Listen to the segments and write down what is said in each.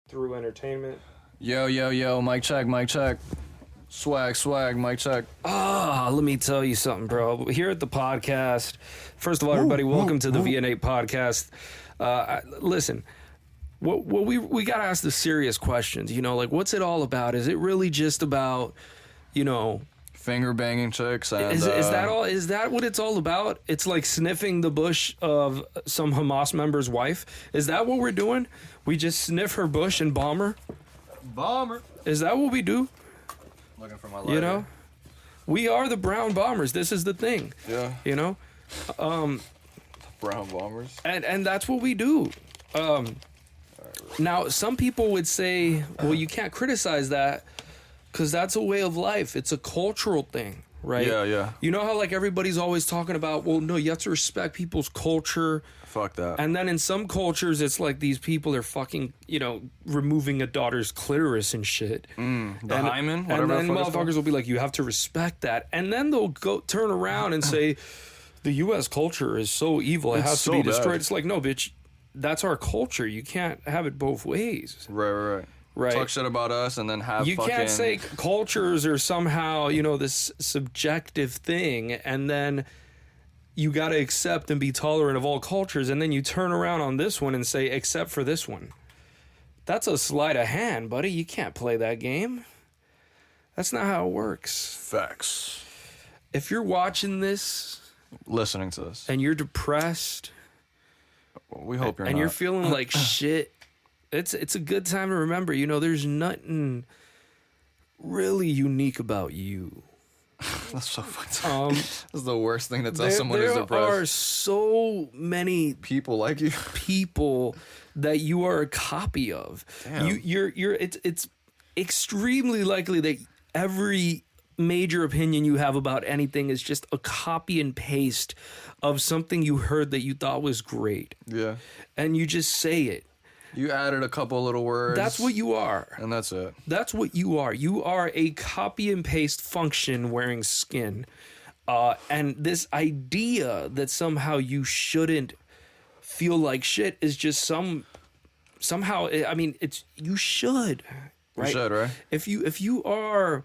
through entertainment. Yo, mic check. Swag, mic check. Let me tell you something, bro. Here at the podcast, first of all, everybody, welcome to the V N APE podcast. Listen, what we gotta ask the serious questions. You know, like, what's it all about? Is it really just about, you know, Finger banging chicks? And, is that all? Is that what it's all about? It's like sniffing the bush of some Hamas member's wife. Is that what we're doing? We just sniff her bush and bomb her? Bomber. Is that what we do? Looking for my lighter. You know, we are the brown bombers. This is the thing. Yeah. You know, Brown bombers. and that's what we do. Now, some people would say, well, you can't criticize that because that's a way of life. It's a cultural thing, right? Yeah. You know how, like, everybody's always talking about, well, no, you have to respect people's culture. Fuck that. And then in some cultures, it's like these people are fucking, you know, removing a daughter's clitoris and shit. The hymen, whatever. And then the fuck it's motherfuckers will be like, you have to respect that. And then they'll go turn around and say, the U.S. culture is so evil, it has to be destroyed. Bad. It's like, no, bitch, that's our culture. You can't have it both ways. Right. Talk shit about us and then have you fucking... can't say cultures are somehow, you know, this subjective thing, and then you got to accept and be tolerant of all cultures, and then you turn around on this one and say, except for this one. That's a sleight of hand, buddy. You can't play that game. That's not how it works. Facts. If you're watching this... Listening to this. And you're depressed... We hope you're not. And you're feeling like shit... It's a good time to remember, you know, there's nothing really unique about you. That's so fucked. That's the worst thing to tell someone who's depressed. There are so many people like you. People that you are a copy of. Damn. It's extremely likely that every major opinion you have about anything is just a copy and paste of something you heard that you thought was great. Yeah. And you just say it. You added a couple little words. That's what you are. And that's it. That's what you are. You are a copy and paste function wearing skin. And this idea that somehow you shouldn't feel like shit is just somehow, I mean, you should. Right? You should, right? If you are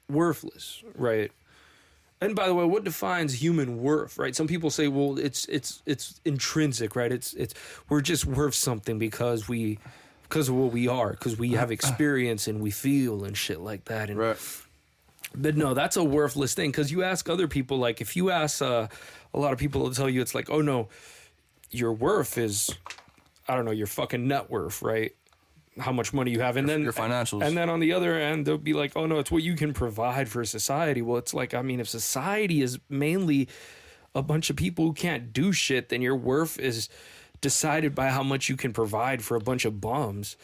worthless, right? And by the way, what defines human worth, right? Some people say, well, it's intrinsic, right? It's we're just worth something because of what we are, because we have experience and we feel and shit like that. And, right. But no, that's a worthless thing, because you ask other people, like if you ask a lot of people will tell you, it's like, oh no, your worth is, I don't know, your fucking net worth, right? How much money you have, and then your financials. And then on the other end, they'll be like, oh no, it's what you can provide for society. Well, it's like, I mean, if society is mainly a bunch of people who can't do shit, then your worth is decided by how much you can provide for a bunch of bums.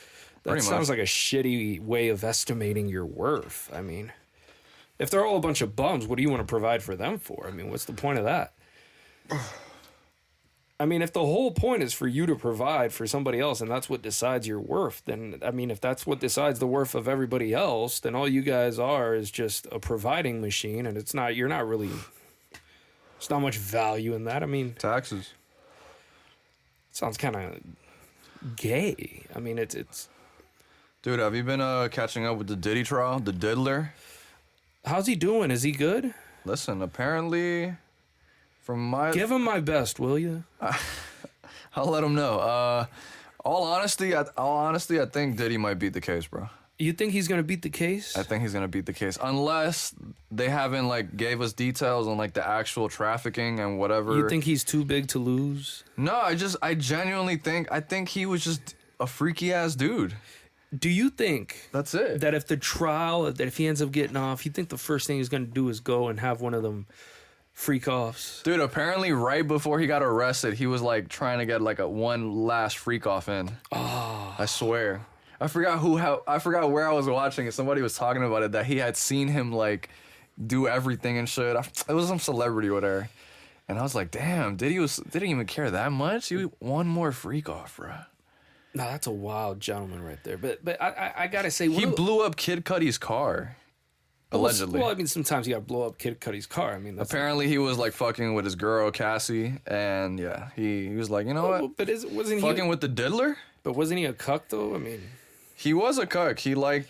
That sounds like a shitty way of estimating your worth. I mean, if they're all a bunch of bums, what do you want to provide for them for? I mean, what's the point of that? I mean, if the whole point is for you to provide for somebody else and that's what decides your worth, then, I mean, if that's what decides the worth of everybody else, then all you guys are is just a providing machine, and it's not much value in that. I mean... Taxes. It sounds kind of gay. I mean, it's... Dude, have you been catching up with the Diddy trial? The Diddler? How's he doing? Is he good? Listen, apparently... Give him my best, will you? I'll let him know. All honesty, I think Diddy might beat the case, bro. You think he's gonna beat the case? I think he's gonna beat the case, unless they haven't gave us details on the actual trafficking and whatever. You think he's too big to lose? No, I genuinely think he was just a freaky ass dude. Do you think that's it? That if if he ends up getting off, you think the first thing he's gonna do is go and have one of them freak offs? Dude, apparently right before he got arrested, he was trying to get a one last freak off in. Oh. I swear. I forgot where I was watching it. Somebody was talking about it, that he had seen him do everything and shit. It was some celebrity or whatever. And I was like, damn, didn't even care that much? He one more freak off, bro. No, that's a wild gentleman right there. But I gotta say, he blew up Kid Cudi's car. Allegedly. Well, I mean, sometimes you gotta blow up Kid Cudi's car. I mean, apparently he was fucking with his girl Cassie, and yeah, he was like, you know what? But wasn't he fucking with the diddler? But wasn't he a cuck though? I mean, He was a cuck. He liked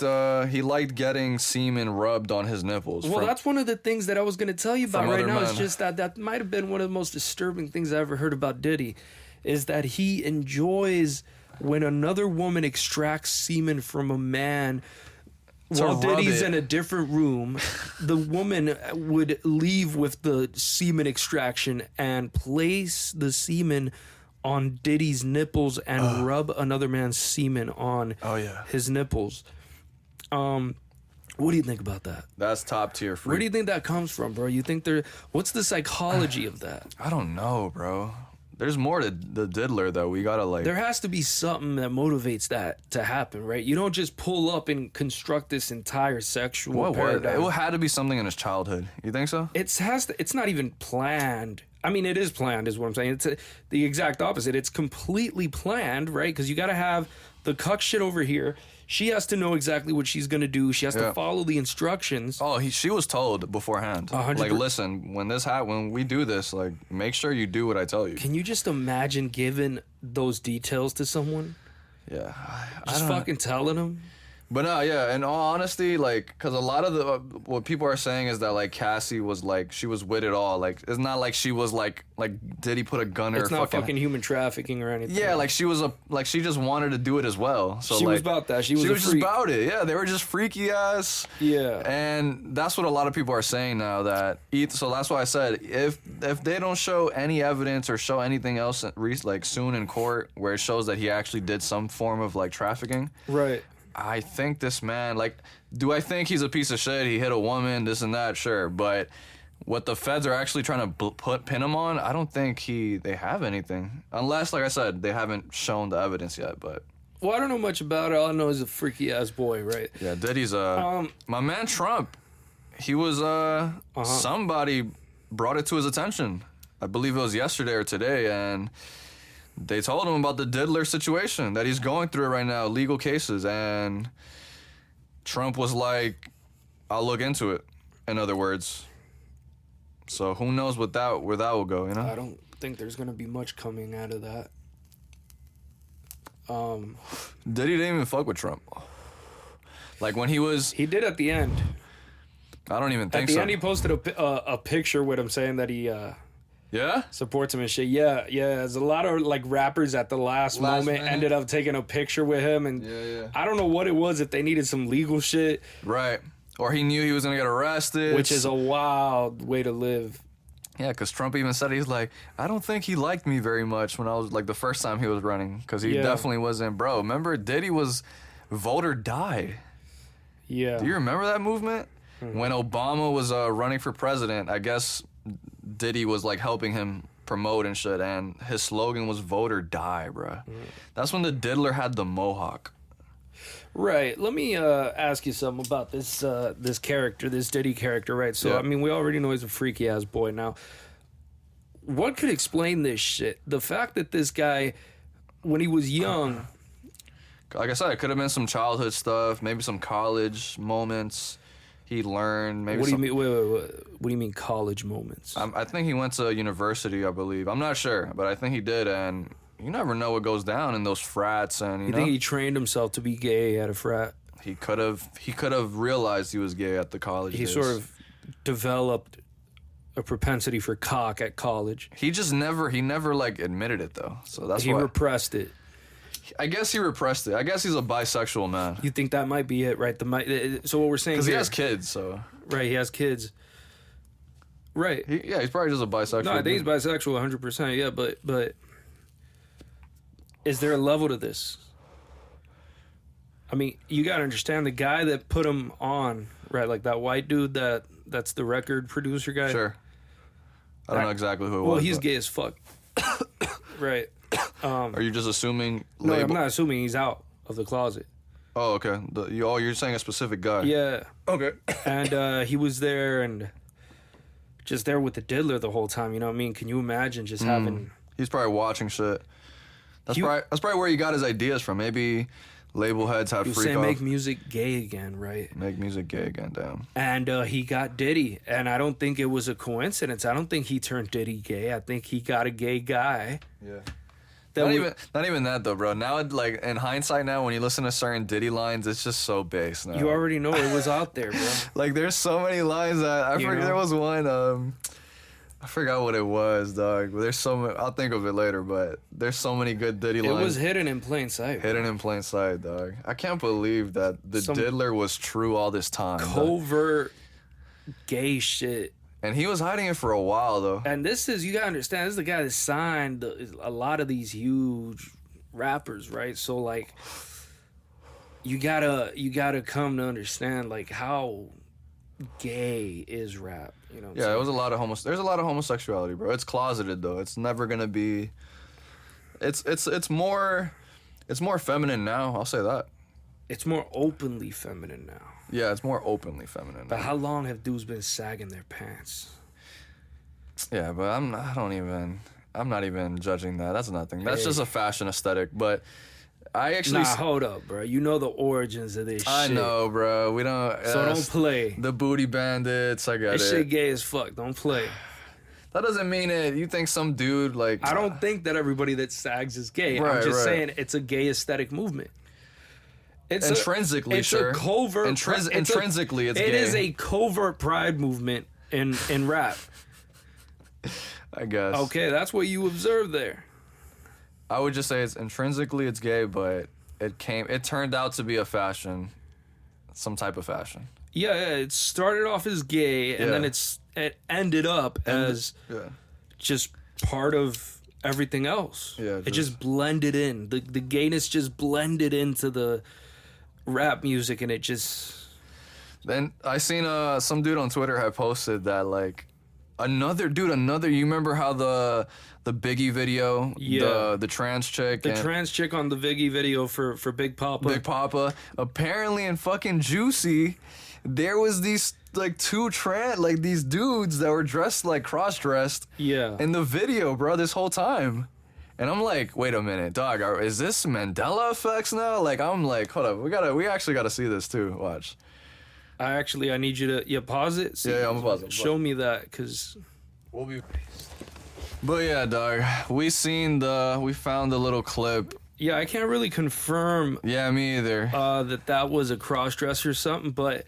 getting semen rubbed on his nipples. Well, that's one of the things that I was going to tell you about right now. men. It's just that might have been one of the most disturbing things I ever heard about Diddy, is that he enjoys when another woman extracts semen from a man. While Diddy's in a different room, the woman would leave with the semen extraction and place the semen on Diddy's nipples and rub another man's semen on his nipples. What do you think about that? That's top tier freak. Where do you think that comes from, bro? You think what's the psychology of that? I don't know, bro. There's more to the diddler, though. We gotta There has to be something that motivates that to happen, right? You don't just pull up and construct this entire sexual paradigm. It had to be something in his childhood. You think so? It's not even planned. I mean, it is planned, is what I'm saying. It's the exact opposite. It's completely planned, right? Because you got to have the cuck shit over here. She has to know exactly what she's gonna do. She has to follow the instructions. Oh, she was told beforehand. 100%. Like, listen, when we do this, like, make sure you do what I tell you. Can you just imagine giving those details to someone? Yeah, Just fucking telling them. But no, yeah. In all honesty, like, because a lot of what people are saying is that like Cassie was like she was with it all. Like, it's not like she was like did he put a gun in her? It's not fucking human trafficking or anything. Yeah, like she was she just wanted to do it as well. So she like, was about that. She was just about it. Yeah, they were just freaky ass. Yeah, and that's what a lot of people are saying now. So that's why I said if they don't show any evidence or show anything else like soon in court where it shows that he actually did some form of like trafficking, right. I think this man, like, do I think he's a piece of shit? He hit a woman, this and that, sure. But what the feds are actually trying to pin him on, I don't think they have anything. Unless, like I said, they haven't shown the evidence yet, but... Well, I don't know much about it. All I know is a freaky-ass boy, right? Yeah, Diddy's, my man Trump, he was, somebody brought it to his attention. I believe it was yesterday or today, and... They told him about the diddler situation that he's going through right now, legal cases, and Trump was like, I'll look into it, in other words. So who knows where that will go, you know? I don't think there's going to be much coming out of that. Diddy didn't even fuck with Trump. Like when he was... He did at the end. I don't even think so. At the end, he posted a picture with him saying that he... Yeah? Supports him and shit. Yeah. There's a lot of like rappers at the last moment ended up taking a picture with him, and I don't know what it was, if they needed some legal shit. Right. Or he knew he was gonna get arrested. Which is a wild way to live. Yeah, because Trump even said, he's like, I don't think he liked me very much when I was like the first time he was running, because he definitely wasn't. Bro, remember Diddy was vote or die. Yeah. Do you remember that movement? Mm-hmm. When Obama was running for president, I guess Diddy was like helping him promote and shit, and his slogan was vote or die, bruh. That's when the diddler had the mohawk. Right. Let me ask you something about this character, this Diddy character, right? So, I mean, we already know he's a freaky-ass boy. Now, what could explain this shit? The fact that this guy, when he was young... Like I said, it could have been some childhood stuff, maybe some college moments he learned. Maybe what do you mean? Wait. What do you mean college moments? I think he went to university, I believe. I'm not sure, but I think he did, and... You never know what goes down in those frats, and you know? Think he trained himself to be gay at a frat? He could have realized he was gay at the college days. He sort of developed a propensity for cock at college. He never like admitted it though. So that's he repressed it. I guess he repressed it. I guess he's a bisexual man. You think that might be it, right? So what we're saying, because he has kids, so right, he has kids. Right. He's probably just a bisexual. No, I think he's bisexual 100%. Yeah, but. Is there a level to this? I mean, you gotta understand the guy that put him on, right? Like that white dude that's the record producer guy. Sure. I don't know exactly who it was. Well, he's gay as fuck. Right. Are you just assuming? No, I'm not assuming. He's out of the closet. Oh, okay. You're saying a specific guy. Yeah. Okay. And he was there and just there with the diddler the whole time. You know what I mean? Can you imagine just having? He's probably watching shit. That's probably where he got his ideas from. Maybe label heads had freak saying off. Make music gay again, right? Make music gay again, damn. And he got Diddy, and I don't think it was a coincidence. I don't think he turned Diddy gay. I think he got a gay guy. Yeah. Not even that though, bro. Now, like in hindsight, now when you listen to certain Diddy lines, it's just so base now. You already know it was out there, bro. Like there's so many lines that I forget. There was one. I forgot what it was, dog. But there's so many. I'll think of it later. But there's so many good Diddy lines. It was hidden in plain sight. Hidden in plain sight, dog. I can't believe that the diddler was true all this time. Covert gay shit. And he was hiding it for a while, though. And this is, you gotta understand, this is the guy that signed a lot of these huge rappers, right? So, like, you gotta come to understand, like, how gay is rap. You know what I'm saying? It was there's a lot of homosexuality, bro. It's closeted, though. It's never gonna be... It's more feminine now, I'll say that. It's more openly feminine now. Yeah, it's more openly feminine. But how long have dudes been sagging their pants? Yeah, but I'm not even judging that. That's nothing. That's just a fashion aesthetic. But I actually... hold up, bro. You know the origins of this shit. I know, bro. We don't... So don't play. The booty bandits, I got it. This shit gay as fuck. Don't play. That doesn't mean it. You think some dude, like... I don't think that everybody that sags is gay. Right, I'm just saying it's a gay aesthetic movement. Intrinsically, it's a covert. Intrinsically, it's gay. It is a covert pride movement in rap. I guess. Okay, that's what you observed there. I would just say it's intrinsically it's gay, but it turned out to be a fashion, some type of fashion. Yeah, it started off as gay, and then it ended up as just part of everything else. Yeah, it just blended in. The gayness just blended into the rap music, and it just... Then I seen some dude on Twitter had posted that, like, another you remember how the Biggie video, the trans chick, trans chick on the Biggie video for Big Papa, apparently in fucking Juicy there was these like these dudes that were dressed like cross-dressed in the video, bro, this whole time. And I'm like, wait a minute, dog, is this Mandela effects now? Like, I'm like, hold up, we actually gotta see this too. Watch. I need you to pause it. See, I'm gonna pause it. Show me that, cause we'll be. But yeah, dog, we found the little clip. Yeah, I can't really confirm. Yeah, me either. That was a cross-dresser or something, but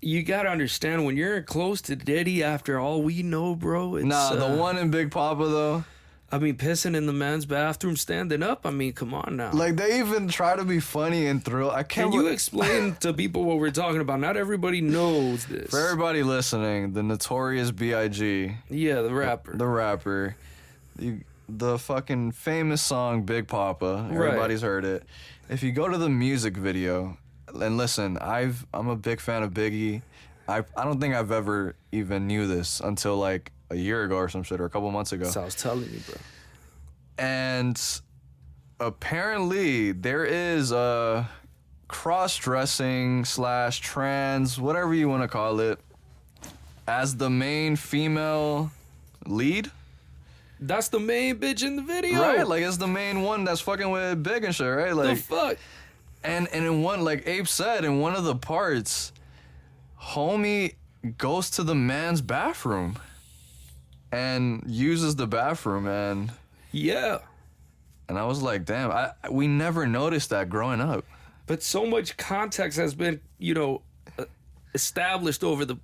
you gotta understand, when you're close to Diddy, after all we know, bro, it's... the one in Big Papa, though. I mean, pissing in the man's bathroom, standing up. I mean, come on now. Like, they even try to be funny and thrill. Can you explain to people what we're talking about? Not everybody knows this. For everybody listening, the Notorious B.I.G. Yeah, the rapper. The rapper. The fucking famous song, Big Papa. Everybody's heard it. If you go to the music video, and listen, I'm a big fan of Biggie. I don't think I've ever even knew this until, like, a year ago or some shit, or a couple months ago. So I was telling you, bro. And apparently there is a cross-dressing / trans, whatever you want to call it, as the main female lead. That's the main bitch in the video, right? Like, it's the main one that's fucking with Big and shit, right? Like, the fuck. And in one, like Ape said, in one of the parts, homie goes to the man's bathroom and uses the bathroom, and and I was like, damn, we never noticed that growing up. But so much context has been, established over the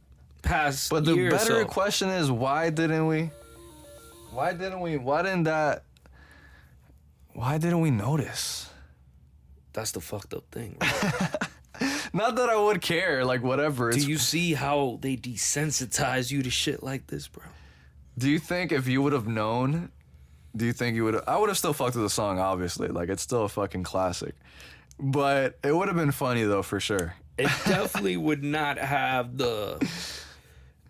past year. But the better question is, why didn't we notice? That's the fucked up thing, right? Not that I would care, like, whatever. Do you see how they desensitize you to shit like this, bro? Do you think if you would have known, I would have still fucked with the song, obviously. Like, it's still a fucking classic. But it would have been funny, though, for sure. It definitely would not have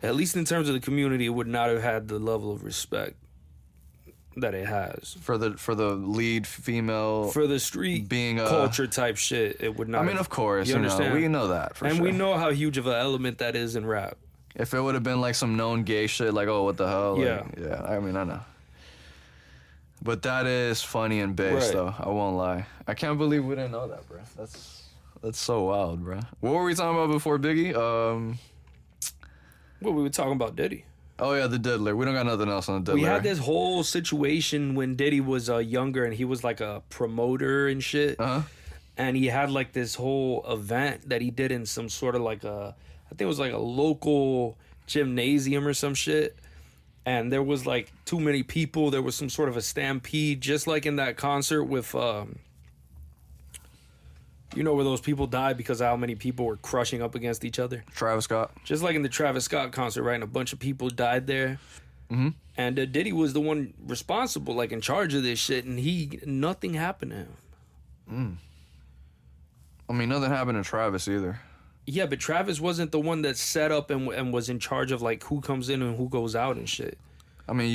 at least in terms of the community, it would not have had the level of respect that it has. For the lead female, for the street being culture type shit, it would not. I mean, of course, you understand? We know that for sure. And we know how huge of an element that is in rap. If it would have been like some known gay shit, like, oh, what the hell? Like, yeah. I mean, I know. But that is funny and base, though. I won't lie. I can't believe we didn't know that, bro. That's so wild, bro. What were we talking about before Biggie? Well, we were talking about Diddy. Oh yeah, the diddler. We don't got nothing else on the diddler. We had this whole situation when Diddy was younger and he was like a promoter and shit. Uh-huh. And he had like this whole event that he did in some sort of like I think it was like a local gymnasium or some shit. And there was like too many people. There was some sort of a stampede, just like in that concert with, you know, where those people died because of how many people were crushing up against each other. Travis Scott. Just like in the Travis Scott concert, right? And a bunch of people died there. Mm-hmm. And Diddy was the one responsible, like in charge of this shit. And nothing happened to him. I mean, nothing happened to Travis either. Yeah, but Travis wasn't the one that set up and was in charge of like who comes in and who goes out and shit. I mean,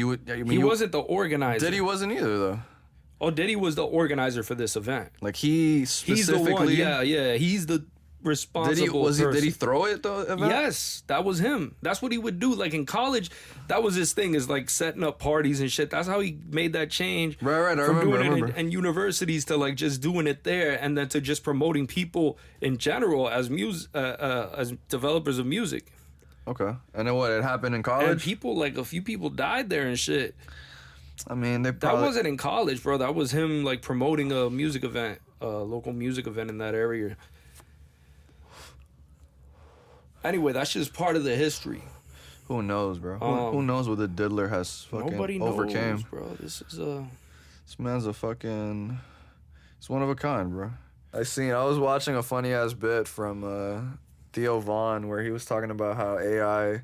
He wasn't the organizer. Diddy wasn't either though. Oh, Diddy was the organizer for this event. Like he specifically. He's the one. Yeah. He's the responsible person. Did he throw it though? Event? Yes, that was him. That's what he would do. Like in college, that was his thing, is like setting up parties and shit. That's how he made that change. Right. I From remember. doing it in universities to like just doing it there, and then to just promoting people in general as as developers of music. Okay, and then what? It happened in And college. people, like a few people died there and shit. I mean, That wasn't in college, bro. That was him like promoting a music event, a local music event in that area. Anyway, that's just part of the history. Who knows, bro? Who knows what the diddler has fucking Nobody overcame? knows, bro. This is This man's a fucking. It's one of a kind, bro. I was watching a funny ass bit from Theo Vaughn where he was talking about how AI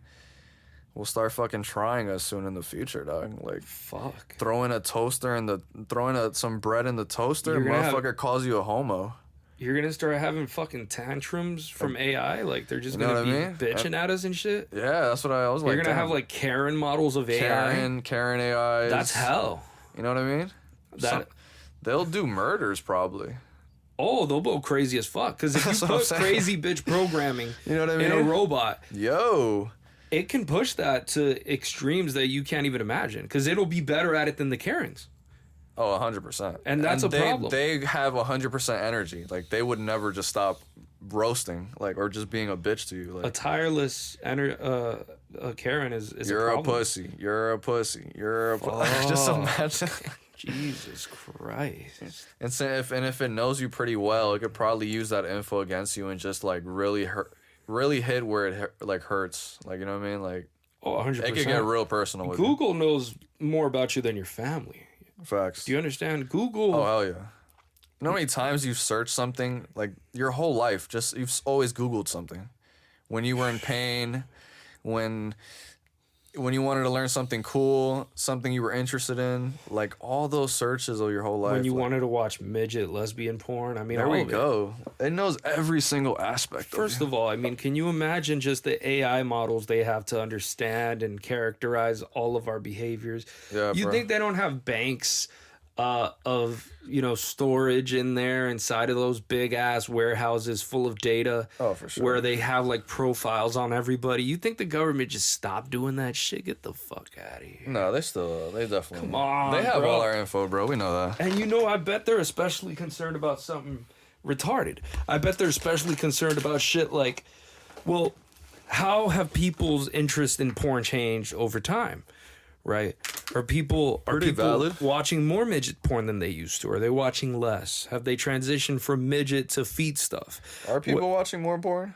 will start fucking trying us soon in the future, dog. Like fuck. throwing some bread in the toaster, You're gonna motherfucker calls you a homo. You're gonna start having fucking tantrums from AI, like they're just You know gonna be what I mean? bitching at us and shit. Yeah, that's what I was like. You're gonna damn. have like Karen models of AI. Karen AI. That's hell. You know what I mean? They'll do murders probably. Oh, they'll go crazy as fuck. Because if That's you what I'm put saying. crazy bitch programming You know what I mean? in a robot, Yo. it can push that to extremes that you can't even imagine. Because it'll be better at it than the Karens. Oh, 100%. And that's a problem. They have 100% energy. Like they would never just stop roasting, like, or just being a bitch to you. Like A tireless Karen is you're a a problem. pussy. You're a pussy. You're a pussy. Just imagine. Jesus Christ. And so if it knows you pretty well, it could probably use that info against you and just like really hit where it like hurts. Like, you know what I mean? Like, Oh, 100%. it could get real personal with you. Google knows more about you than your family. Facts. Do you understand? Google. Oh, hell yeah. You know how many times you've searched something, like your whole life, just you've always Googled something. When you were in pain, when you wanted to learn something cool, something you were interested in, like all those searches of your whole life. When you like, wanted to watch midget lesbian porn. I mean, there all we of it. go. It knows every single aspect First of of all, I mean, can you imagine just the AI models they have to understand and characterize all of our behaviors? Yeah, You bro. think they don't have banks of, storage in there inside of those big ass warehouses full of data? Oh, for sure. Where they have like profiles on everybody. You think the government just stopped doing that shit? Get the fuck out of here. No, they definitely. Come on, They have bro. all our info, bro. We know that. And I bet they're especially concerned about something retarded. I bet they're especially concerned about shit like, well, how have people's interest in porn changed over time? Right? Are people Pretty valid. watching more midget porn than they used to? Are they watching less? Have they transitioned from midget to feet stuff? Are people watching more porn?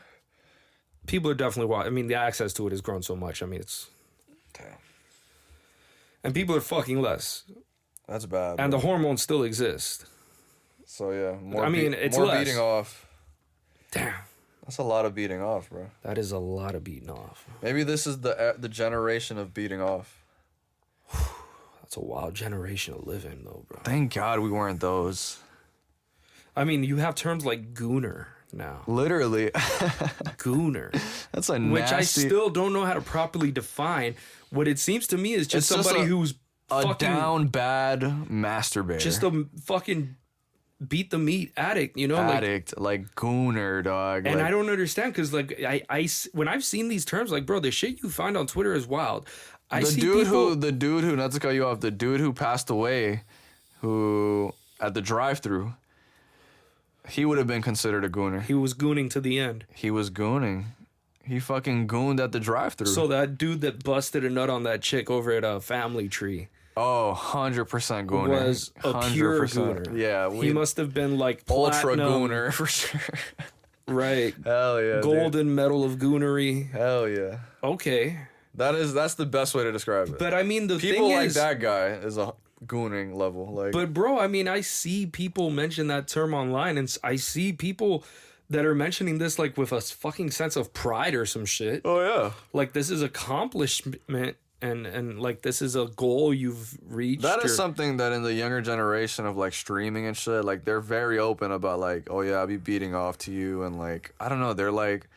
People are definitely watching. I mean, the access to it has grown so much. I mean, it's... Damn. And people are fucking less. That's bad. And bro. the hormones still exist. So yeah, it's more less. beating off. Damn. That's a lot of beating off, bro. That is a lot of beating off. Maybe this is the generation of beating off. That's a wild generation to live in, though, bro. Thank God we weren't those. I mean, you have terms like Gooner now. Literally. Gooner. That's a Which I nasty... still don't know how to properly define. What it seems to me is just It's just somebody who's a fucking... down bad masturbator. Just a fucking beat the meat addict, addict, like gooner, dog. And like, I don't understand because, like, when I've seen these terms, like, bro, the shit you find on Twitter is wild. the dude who, not to cut you off, the dude who passed away, who at the drive-thru, he would have been considered a gooner. He was gooning to the end. He was gooning. He fucking gooned at the drive-thru. So that dude that busted a nut on that chick over at a Family Tree. Oh, 100% Gooner. Was a pure 100%. Gooner. Yeah. He must have been like ultra platinum. Gooner for sure. Right. Hell yeah. Golden dude. medal of Goonery. Hell yeah. Okay. That's the best way to describe it. But I mean, the people thing like is, that guy is a gooning level. Like, but bro, I mean, I see people mention that term online, and I see people that are mentioning this like with a fucking sense of pride or some shit. oh yeah, Like this is accomplishment, and like this is a goal you've reached. that is something that in the younger generation of like streaming and shit, like they're very open about like, oh yeah, I'll be beating off to you, and like I don't know, they're like,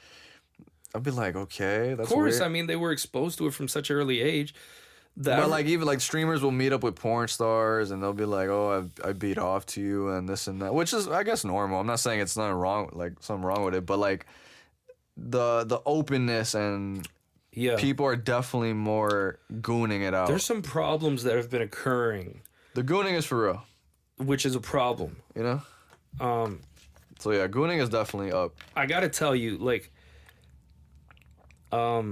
I'll be like, okay, that's Of course, weird. I mean, they were exposed to it from such an early age. That But like even like streamers will meet up with porn stars and they'll be like, oh, I beat off to you and this and that, which is I guess normal. I'm not saying it's nothing wrong, like something wrong with it, but like the openness and yeah, people are definitely more gooning it out. there's some problems that have been occurring, The gooning is for real, which is a problem. you know. So yeah, gooning is definitely up. I gotta tell you, like, I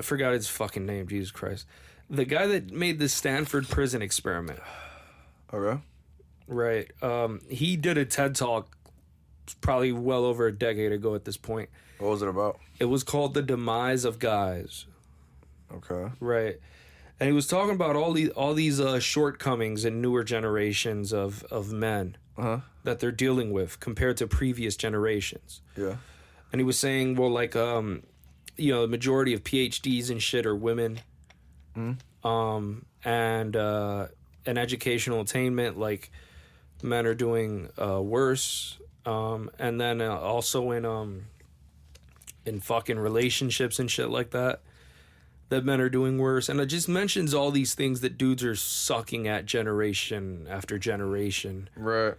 forgot his fucking name, Jesus Christ. The guy that made the Stanford prison experiment, Okay. right? He did a TED Talk probably well over a decade ago at this point. What was it about? It was called The Demise of Guys, Okay. right? And he was talking about all these shortcomings in newer generations of men that they're dealing with compared to previous generations. Yeah. And he was saying, well, like, you know, the majority of PhDs and shit are women. And in educational attainment, like, men are doing worse. And then also in fucking relationships and shit like that men are doing worse. And it just mentions all these things that dudes are sucking at generation after generation. Right.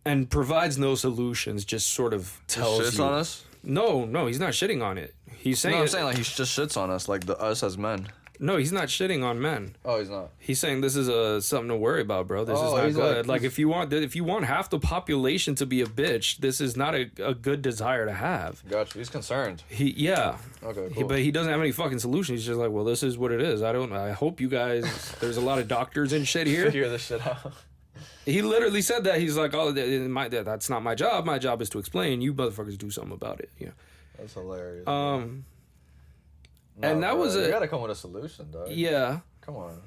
And provides no solutions, just sort of tells Shits you. on us? No, he's not shitting on it. He's saying No, I'm saying like he just shits on us, like us as men. no, he's not shitting on men. Oh, he's not. He's saying this is something to worry about, bro. This is not he's good. like- Like if you want half the population to be a bitch, this is not a good desire to have. Gotcha. He's concerned. Yeah. Okay, cool. But he doesn't have any fucking solution. He's just like, well, this is what it is. I hope you guys. There's a lot of doctors and shit here. Figure this shit out. He literally said that. He's like, oh, that's not my job. My job is to explain. You motherfuckers do something about it. Yeah. That's hilarious. And that was You gotta come with a solution, dog. Yeah. Come on.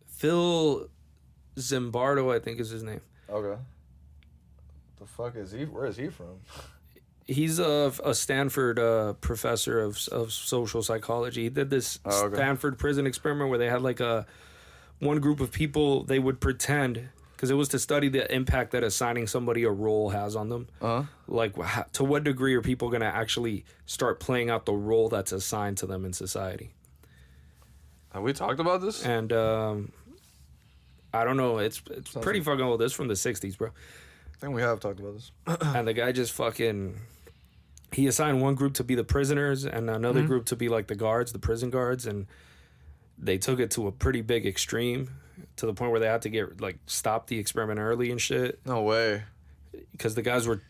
Phil Zimbardo, I think is his name. Okay. The fuck is he? Where is he from? He's a Stanford professor of social psychology. He did this Stanford prison experiment where they had like one group of people, they would pretend, because it was to study the impact that assigning somebody a role has on them. Like, to what degree are people going to actually start playing out the role that's assigned to them in society? Have we talked about this? And I don't know. It's pretty fucking old. It's from the 60s, bro. I think we have talked about this. And the guy just fucking... He assigned one group to be the prisoners and another group to be like the guards, the prison guards, and they took it to a pretty big extreme to the point where they had to stop the experiment early and shit. No way. Because the guys were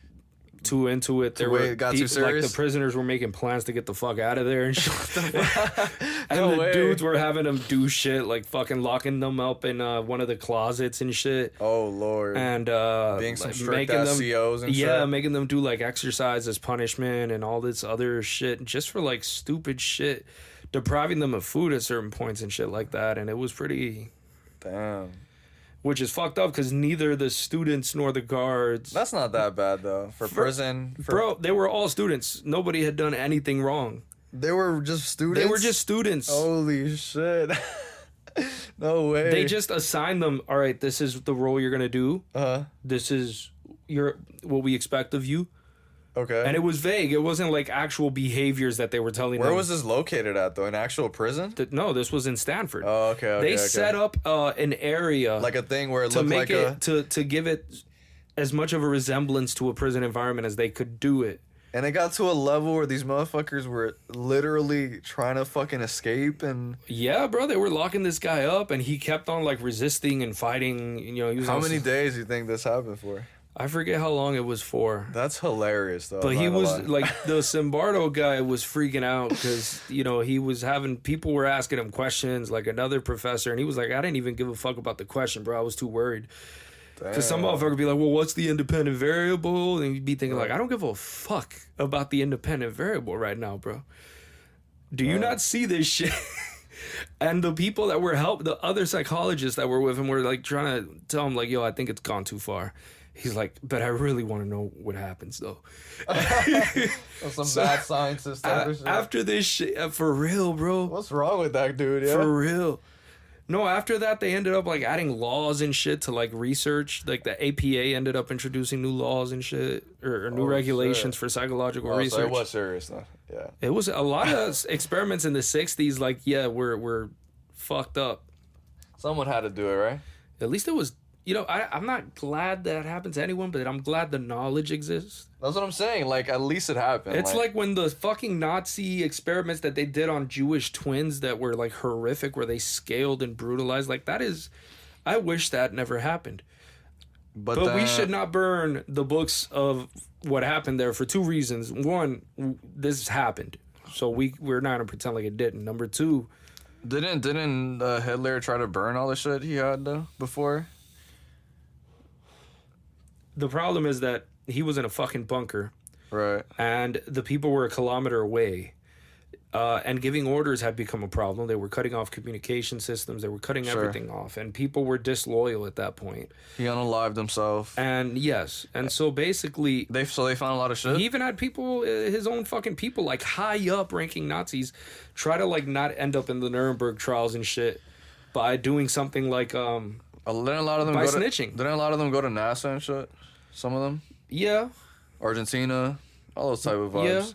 too into it. It got too serious? Like the prisoners were making plans to get the fuck out of there and shit. And No the way. dudes were having them do shit, like fucking locking them up in one of the closets and shit. Oh, Lord. And being some like, strict making them, COs and shit. yeah, making them do like exercise as punishment and all this other shit just for like stupid shit, depriving them of food at certain points and shit like that. And it was pretty, Damn. which is fucked up because neither the students nor the guards. That's not that bad, though. For prison. Bro, they were all students. Nobody had done anything wrong. They were just students? They were just students. Holy shit. No way. They just assigned them, all right, this is the role you're going to do. This is what we expect of you. Okay. And it was vague. It wasn't like actual behaviors that they were telling them. Where was this located at, though? An actual prison? No, this was in Stanford. Oh, okay. They set up an area like a thing where it to looked make like it to give it as much of a resemblance to a prison environment as they could do it. And it got to a level where these motherfuckers were literally trying to fucking escape and... Yeah, bro, they were locking this guy up and he kept on like resisting and fighting. You know, he was How many days do you think this happened for? I forget how long it was for. That's hilarious, though. But he was like, the Zimbardo guy was freaking out because, you know, he was having, people were asking him questions, like another professor, and he was like, I didn't even give a fuck about the question, bro. I was too worried. Because some motherfucker would be like, well, what's the independent variable? And you'd be thinking, like, I don't give a fuck about the independent variable right now, bro. Do you not see this shit? And the people that were the other psychologists that were with him were like trying to tell him, like, yo, I think it's gone too far. He's like, but I really want to know what happens, though. Some bad scientist. After this shit, for real, bro. What's wrong with that dude, yeah? For real. No, after that, they ended up, like, adding laws and shit to, like, research. Like, the APA ended up introducing new laws and shit, or new regulations for psychological research. So it was serious, though. Yeah. It was a lot of experiments in the 60s, like, yeah, were fucked up. Someone had to do it, right? At least it was, you know, I'm not glad that happened to anyone, but I'm glad the knowledge exists. That's what I'm saying. Like, at least it happened. It's like when the fucking Nazi experiments that they did on Jewish twins that were, like, horrific, where they scaled and brutalized. Like, that is, I wish that never happened. But we should not burn the books of what happened there for two reasons. One, this happened, so we're not gonna pretend like it didn't. Number two, didn't Hitler try to burn all the shit he had though before? The problem is that he was in a fucking bunker, right? And the people were a kilometer away. And giving orders had become a problem. They were cutting off communication systems. They were cutting everything off. And people were disloyal at that point. He unalived himself. And yes. And so basically... They found a lot of shit? He even had people, his own fucking people, like high up ranking Nazis, try to like not end up in the Nuremberg trials and shit by doing something like... didn't a lot of them by snitching. Didn't a lot of them go to NASA and shit? Some of them? Yeah. Argentina. All those type of vibes. Yeah.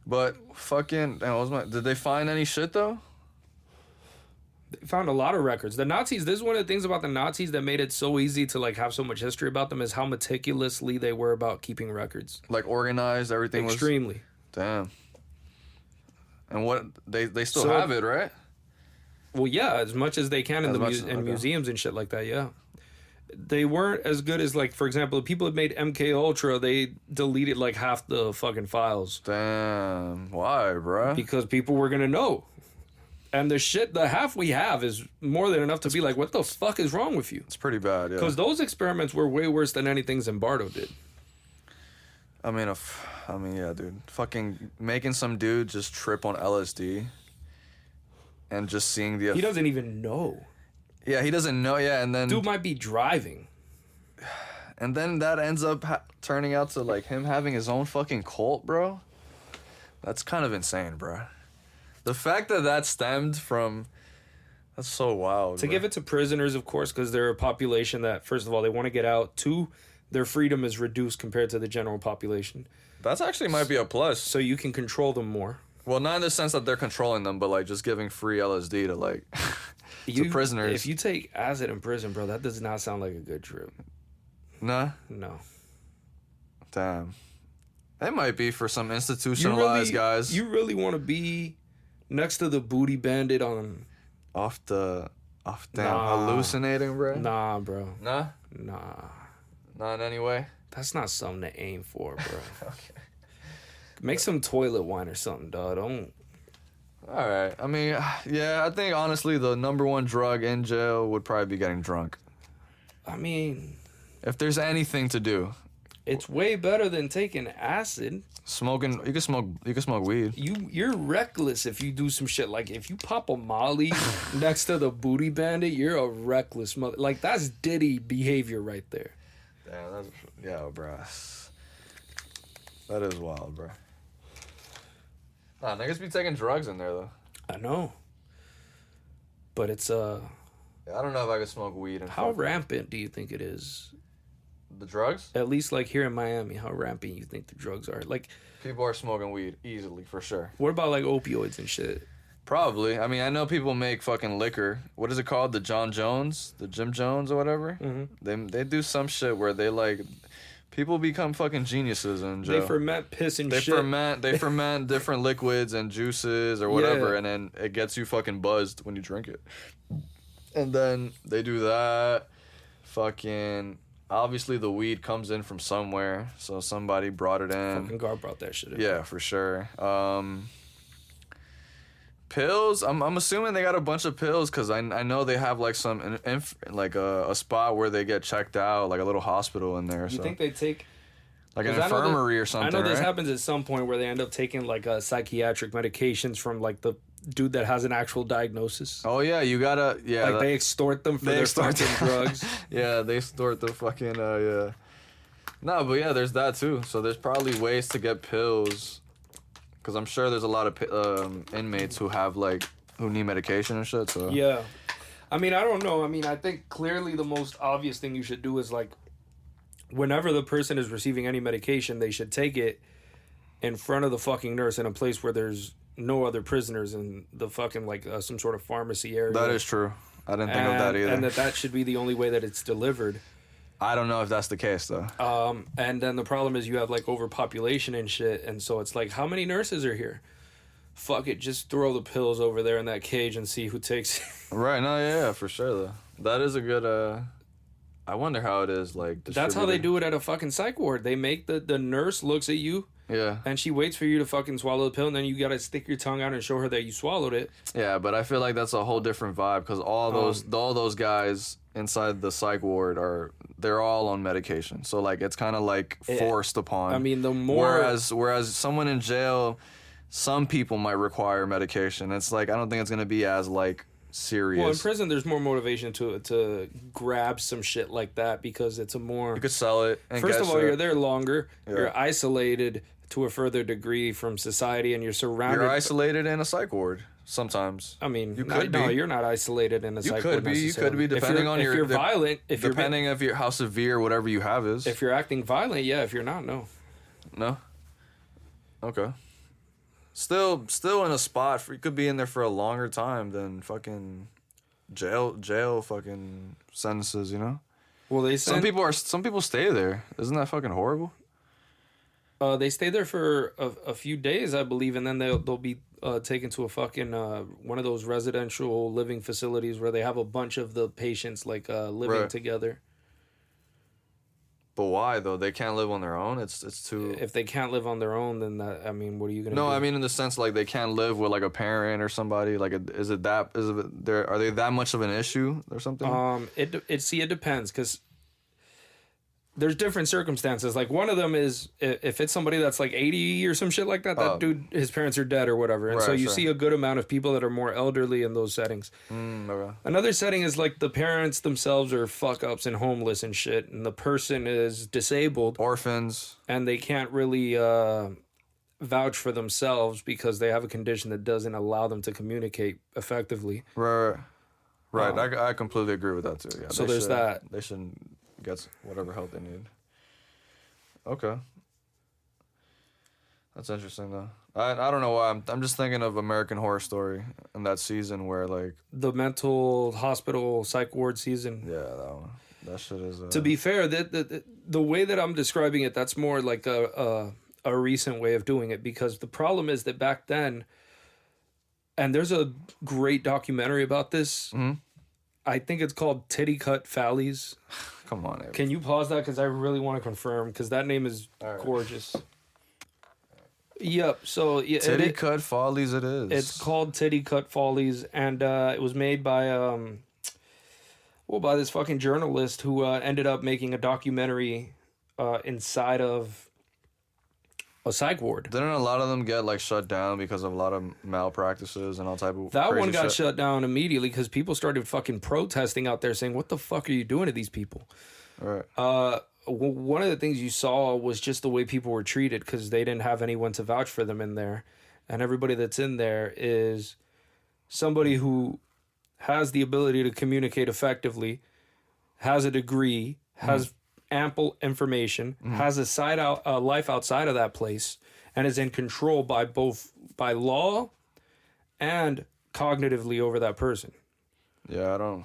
But fucking, did they find any shit though? They found a lot of records. The Nazis, this is one of the things about the Nazis that made it so easy to like have so much history about them, is how meticulously they were about keeping records. Like organized, everything extremely. Damn. And what, they still have it, right? Well, yeah, as much as they can in museums and shit like that, yeah. They weren't as good as, like, for example, the people that made MK Ultra, they deleted like half the fucking files. Damn. Why, bruh? Because people were gonna know. And the half we have is more than enough to be like, what the fuck is wrong with you? It's pretty bad, yeah. Because those experiments were way worse than anything Zimbardo did. I mean, yeah, dude. Fucking making some dude just trip on LSD and just seeing the... He doesn't even know. Yeah, he doesn't know, yeah, and then... Dude might be driving. And then that ends up turning out to, like, him having his own fucking cult, bro. That's kind of insane, bro. The fact that stemmed from... That's so wild, To give it to prisoners, of course, because they're a population that, first of all, they want to get out. Two, their freedom is reduced compared to the general population. That's actually might be a plus. So you can control them more. Well, not in the sense that they're controlling them, but, like, just giving free LSD to, like... to prisoners. If you take acid in prison, bro, that does not sound like a good trip. Nah? No. Damn. It might be for some institutionalized guys. You really want to be next to the booty bandit on... hallucinating, bro? Nah, bro. Nah? Nah. Not in any way? That's not something to aim for, bro. Okay. Make some toilet wine or something, dog. Don't... All right. I mean, yeah, I think, honestly, the number one drug in jail would probably be getting drunk. I mean... If there's anything to do. It's way better than taking acid. Smoking, you can smoke weed. You're reckless if you do some shit. Like, if you pop a Molly next to the booty bandit, you're a reckless mother. Like, that's Diddy behavior right there. Damn, yeah, bro. That is wild, bro. Nah, niggas be taking drugs in there, though. I know. But it's, Yeah, I don't know if I could smoke weed. How rampant do you think it is? The drugs? At least, like, here in Miami, how rampant you think the drugs are? Like, people are smoking weed easily, for sure. What about, like, opioids and shit? Probably. I mean, I know people make fucking liquor. What is it called? The John Jones? The Jim Jones or whatever? Mm-hmm. They do some shit where they, like... People become fucking geniuses in jail. They ferment piss and shit. They ferment different liquids and juices or whatever, and then it gets you fucking buzzed when you drink it. And then they do that. Fucking... obviously the weed comes in from somewhere, so somebody brought it in. Fucking guard brought that shit in. Yeah, for sure. Pills. I'm assuming they got a bunch of pills because I know they have like some like a spot where they get checked out, like a little hospital in there. You think they take like an infirmary or something? I know this right? happens at some point where they end up taking like psychiatric medications from like the dude that has an actual diagnosis. Oh yeah, you gotta like they extort them for their fucking drugs. Yeah, they extort the fucking yeah. No, but yeah, there's that too. So there's probably ways to get pills. Because I'm sure there's a lot of inmates who have, like, who need medication and shit, so... Yeah. I mean, I don't know. I mean, I think clearly the most obvious thing you should do is, like, whenever the person is receiving any medication, they should take it in front of the fucking nurse in a place where there's no other prisoners in the fucking, like, some sort of pharmacy area. That is true. I didn't think of that either. And that should be the only way that it's delivered. I don't know if that's the case, though. And then the problem is you have, like, overpopulation and shit, and so it's like, how many nurses are here? Fuck it, just throw the pills over there in that cage and see who takes it. Right, no, yeah, for sure, though. That is a good, I wonder how it is, like, That's how they do it at a fucking psych ward. They make the nurse looks at you, yeah, and she waits for you to fucking swallow the pill, and then you gotta stick your tongue out and show her that you swallowed it. Yeah, but I feel like that's a whole different vibe, because all those guys inside the psych ward they're all on medication, so like it's kind of like forced upon. I mean, the more whereas someone in jail, some people might require medication. It's like I don't think it's gonna be as like serious. Well, in prison, there's more motivation to grab some shit like that because it's a more. You could sell it. And first of all, you're there longer. Yeah. You're isolated to a further degree from society, and you're surrounded. You're isolated in a psych ward. Sometimes. I mean, you could be. No, you're not isolated in a psych ward. You could be, depending on if you're violent. Depending on how severe whatever you have is. If you're acting violent, yeah. If you're not, no. No. Okay. Still in a spot. You could be in there for a longer time than fucking jail fucking sentences. You know. Well, some people stay there. Isn't that fucking horrible? They stay there for a few days, I believe, and then they'll be taken to a fucking one of those residential living facilities where they have a bunch of the patients like living together. But why though? They can't live on their own. It's too. If they can't live on their own, then I mean, what are you gonna? No, do? I mean in the sense like they can't live with like a parent or somebody. Like, are they that much of an issue or something? It depends because there's different circumstances. Like one of them is if it's somebody that's like 80 or some shit like that, that dude, his parents are dead or whatever. And so you see a good amount of people that are more elderly in those settings. Okay. Another setting is like the parents themselves are fuck ups and homeless and shit. And the person is disabled. Orphans. And they can't really vouch for themselves because they have a condition that doesn't allow them to communicate effectively. Right. I completely agree with that too. Yeah. So there's that. They shouldn't get whatever help they need. Okay. That's interesting though. I don't know why I'm just thinking of American Horror Story and that season where like the mental hospital psych ward season. Yeah, that one. That shit is. To be fair, the way that I'm describing it, that's more like a recent way of doing it because the problem is that back then, and there's a great documentary about this. Mm-hmm. I think it's called Titty Cut Follies. Come on, Abe. Can you pause that? Because I really want to confirm, because that name is gorgeous. Yep, so... Yeah, Titty Cut Follies it is. It's called Titty Cut Follies, and it was made by by this fucking journalist who ended up making a documentary inside of a psych ward. Didn't a lot of them get like shut down because of a lot of malpractices and all type of that crazy one got shit? Shut down immediately because people started fucking protesting out there saying, what the fuck are you doing to these people? Right. One of the things you saw was just the way people were treated because they didn't have anyone to vouch for them in there. And everybody that's in there is somebody who has the ability to communicate effectively, has a degree, has ample information, has a life outside of that place, and is in control by law and cognitively over that person. Yeah, I don't.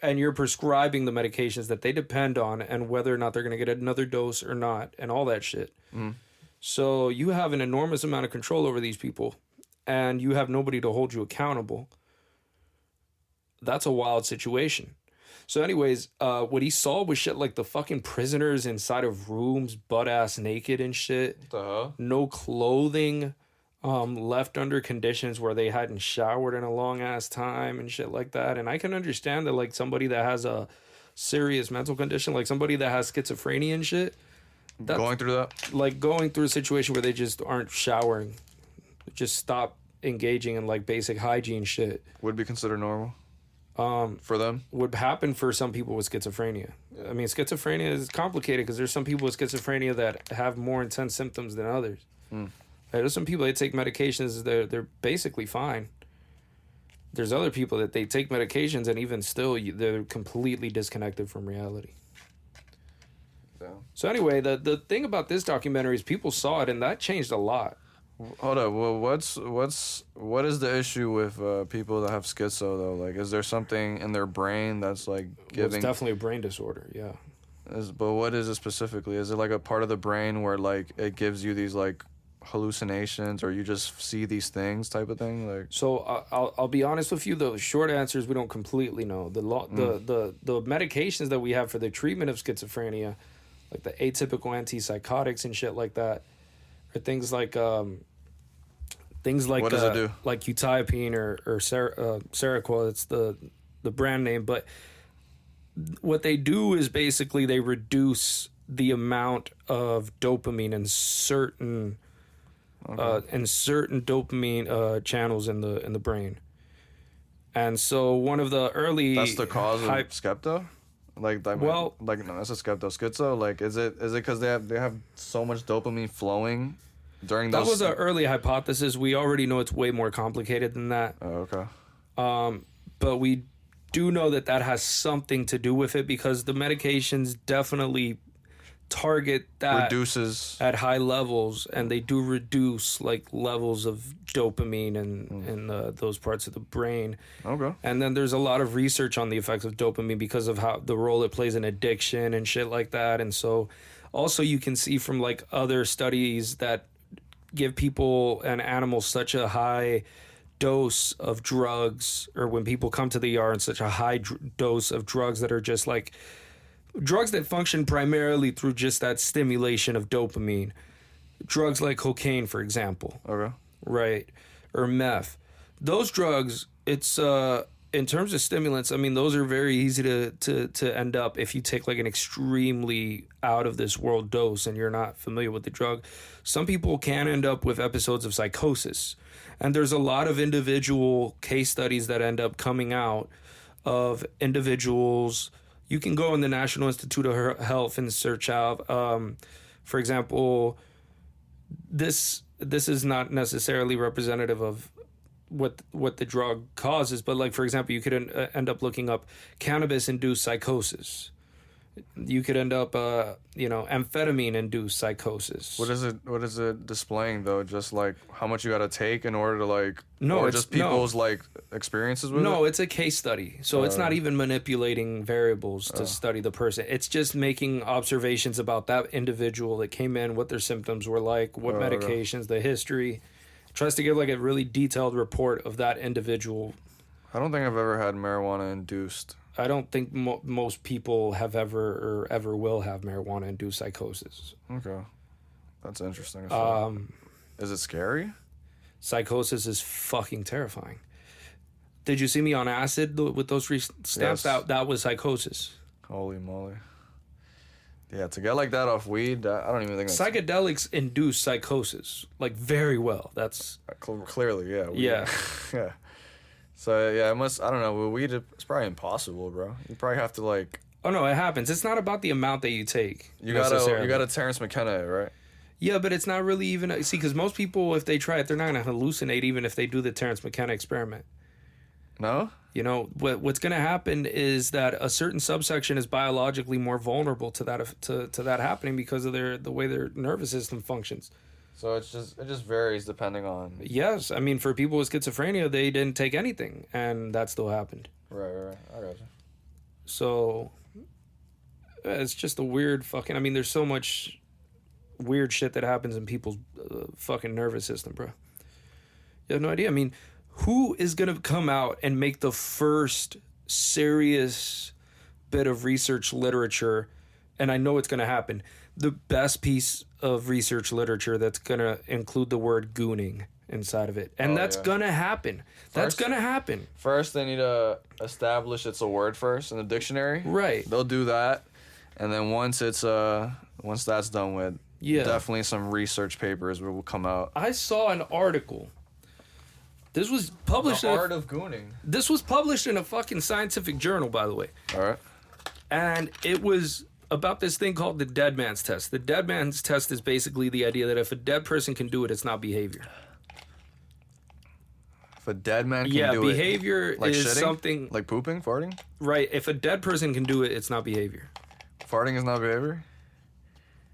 And you're prescribing the medications that they depend on and whether or not they're going to get another dose or not and all that shit. So you have an enormous amount of control over these people and you have nobody to hold you accountable. That's a wild situation. So, anyways, what he saw was shit like the fucking prisoners inside of rooms, butt ass naked and shit. What the hell? No clothing, left under conditions where they hadn't showered in a long ass time and shit like that. And I can understand that, like, somebody that has a serious mental condition, like somebody that has schizophrenia and shit, Going through that? like going through a situation where they just aren't showering, just stop engaging in like basic hygiene shit. Would be considered normal? For them? Would happen for some people with schizophrenia. I mean, schizophrenia is complicated because there's some people with schizophrenia that have more intense symptoms than others. There's some people that take medications, they're basically fine. There's other people that they take medications and even still they're completely disconnected from reality. Yeah. So anyway, the thing about this documentary is people saw it and that changed a lot. Hold up. Well, what is the issue with people that have schizo though? Like, is there something in their brain that's like Well, giving? it's definitely a brain disorder. Yeah. But what is it specifically? Is it like a part of the brain where like it gives you these like hallucinations, or you just see these things type of thing? Like, So I'll be honest with you. The short answer is we don't completely know. The medications that we have for the treatment of schizophrenia, like the atypical antipsychotics and shit like that, are things like what does it do? Like quetiapine or Seroquel. It's the brand name, but what they do is basically they reduce the amount of dopamine in certain dopamine channels in the brain. And so one of the early That's the cause of skepto. Like, no, that's a skepto. Schizo. Like, is it because they have so much dopamine flowing during those? That was an early hypothesis. We already know it's way more complicated than that. Oh, okay. But we do know that has something to do with it because the medications definitely target that Reduces at high levels, and they do reduce like levels of dopamine in those parts of the brain. Okay. And then there's a lot of research on the effects of dopamine because of how the role it plays in addiction and shit like that. And so also you can see from like other studies that give people and animals such a high dose of drugs, or when people come to the ER in such a high dose of drugs that are just like drugs that function primarily through just that stimulation of dopamine. Drugs like cocaine, for example. Okay. Right. Or meth. Those drugs, it's in terms of stimulants, I mean, those are very easy to end up if you take like an extremely out of this world dose and you're not familiar with the drug. Some people can end up with episodes of psychosis. And there's a lot of individual case studies that end up coming out of individuals. You can go in the National Institute of Health and search out, for example, this is not necessarily representative of what the drug causes, but like, for example, you could end up looking up cannabis-induced psychosis. You could end up, amphetamine-induced psychosis. What is it displaying though? Just like how much you got to take in order to like, no, or it's just people's like experiences with it? No, it's a case study. So it's not even manipulating variables to study the person. It's just making observations about that individual that came in, what their symptoms were like, what medications, the history. Tries to give like a really detailed report of that individual. I don't think I've ever had marijuana induced. I don't think most people have ever will have marijuana-induced psychosis. Okay. That's interesting. Is it scary? Psychosis is fucking terrifying. Did you see me on acid with those three stamps? Yes. That was psychosis. Holy moly. Yeah, to get like that off weed, I don't even think that's... Psychedelics induce psychosis, like, very well. That's... Clearly, yeah. Weed. Yeah. Yeah. So, yeah, I don't know, with weed, it's probably impossible, bro. You probably have to, like... Oh, no, it happens. It's not about the amount that you take. You gotta Terrence McKenna, right? Yeah, but it's not really even... See, because most people, if they try it, they're not going to hallucinate even if they do the Terrence McKenna experiment. No? You know, what's going to happen is that a certain subsection is biologically more vulnerable to that happening because of the way their nervous system functions. So it just varies depending on... Yes. I mean, for people with schizophrenia, they didn't take anything, and that still happened. Right. I gotcha. So it's just a weird fucking... I mean, there's so much weird shit that happens in people's fucking nervous system, bro. You have no idea. I mean... Who is going to come out and make the first serious bit of research literature, and I know it's going to happen, the best piece of research literature that's going to include the word gooning inside of it. And that's going to happen. That's going to happen. First, they need to establish it's a word first in the dictionary. Right. They'll do that. And then once that's done with, definitely some research papers will come out. I saw an article. This was published The Art of Gooning. This was published in a fucking scientific journal, by the way. All right. And it was about this thing called the dead man's test. The dead man's test is basically the idea that if a dead person can do it, it's not behavior. If a dead man can do it. Yeah, behavior like is shitting? something... Like pooping? Farting? Right. If a dead person can do it, it's not behavior. Farting is not behavior?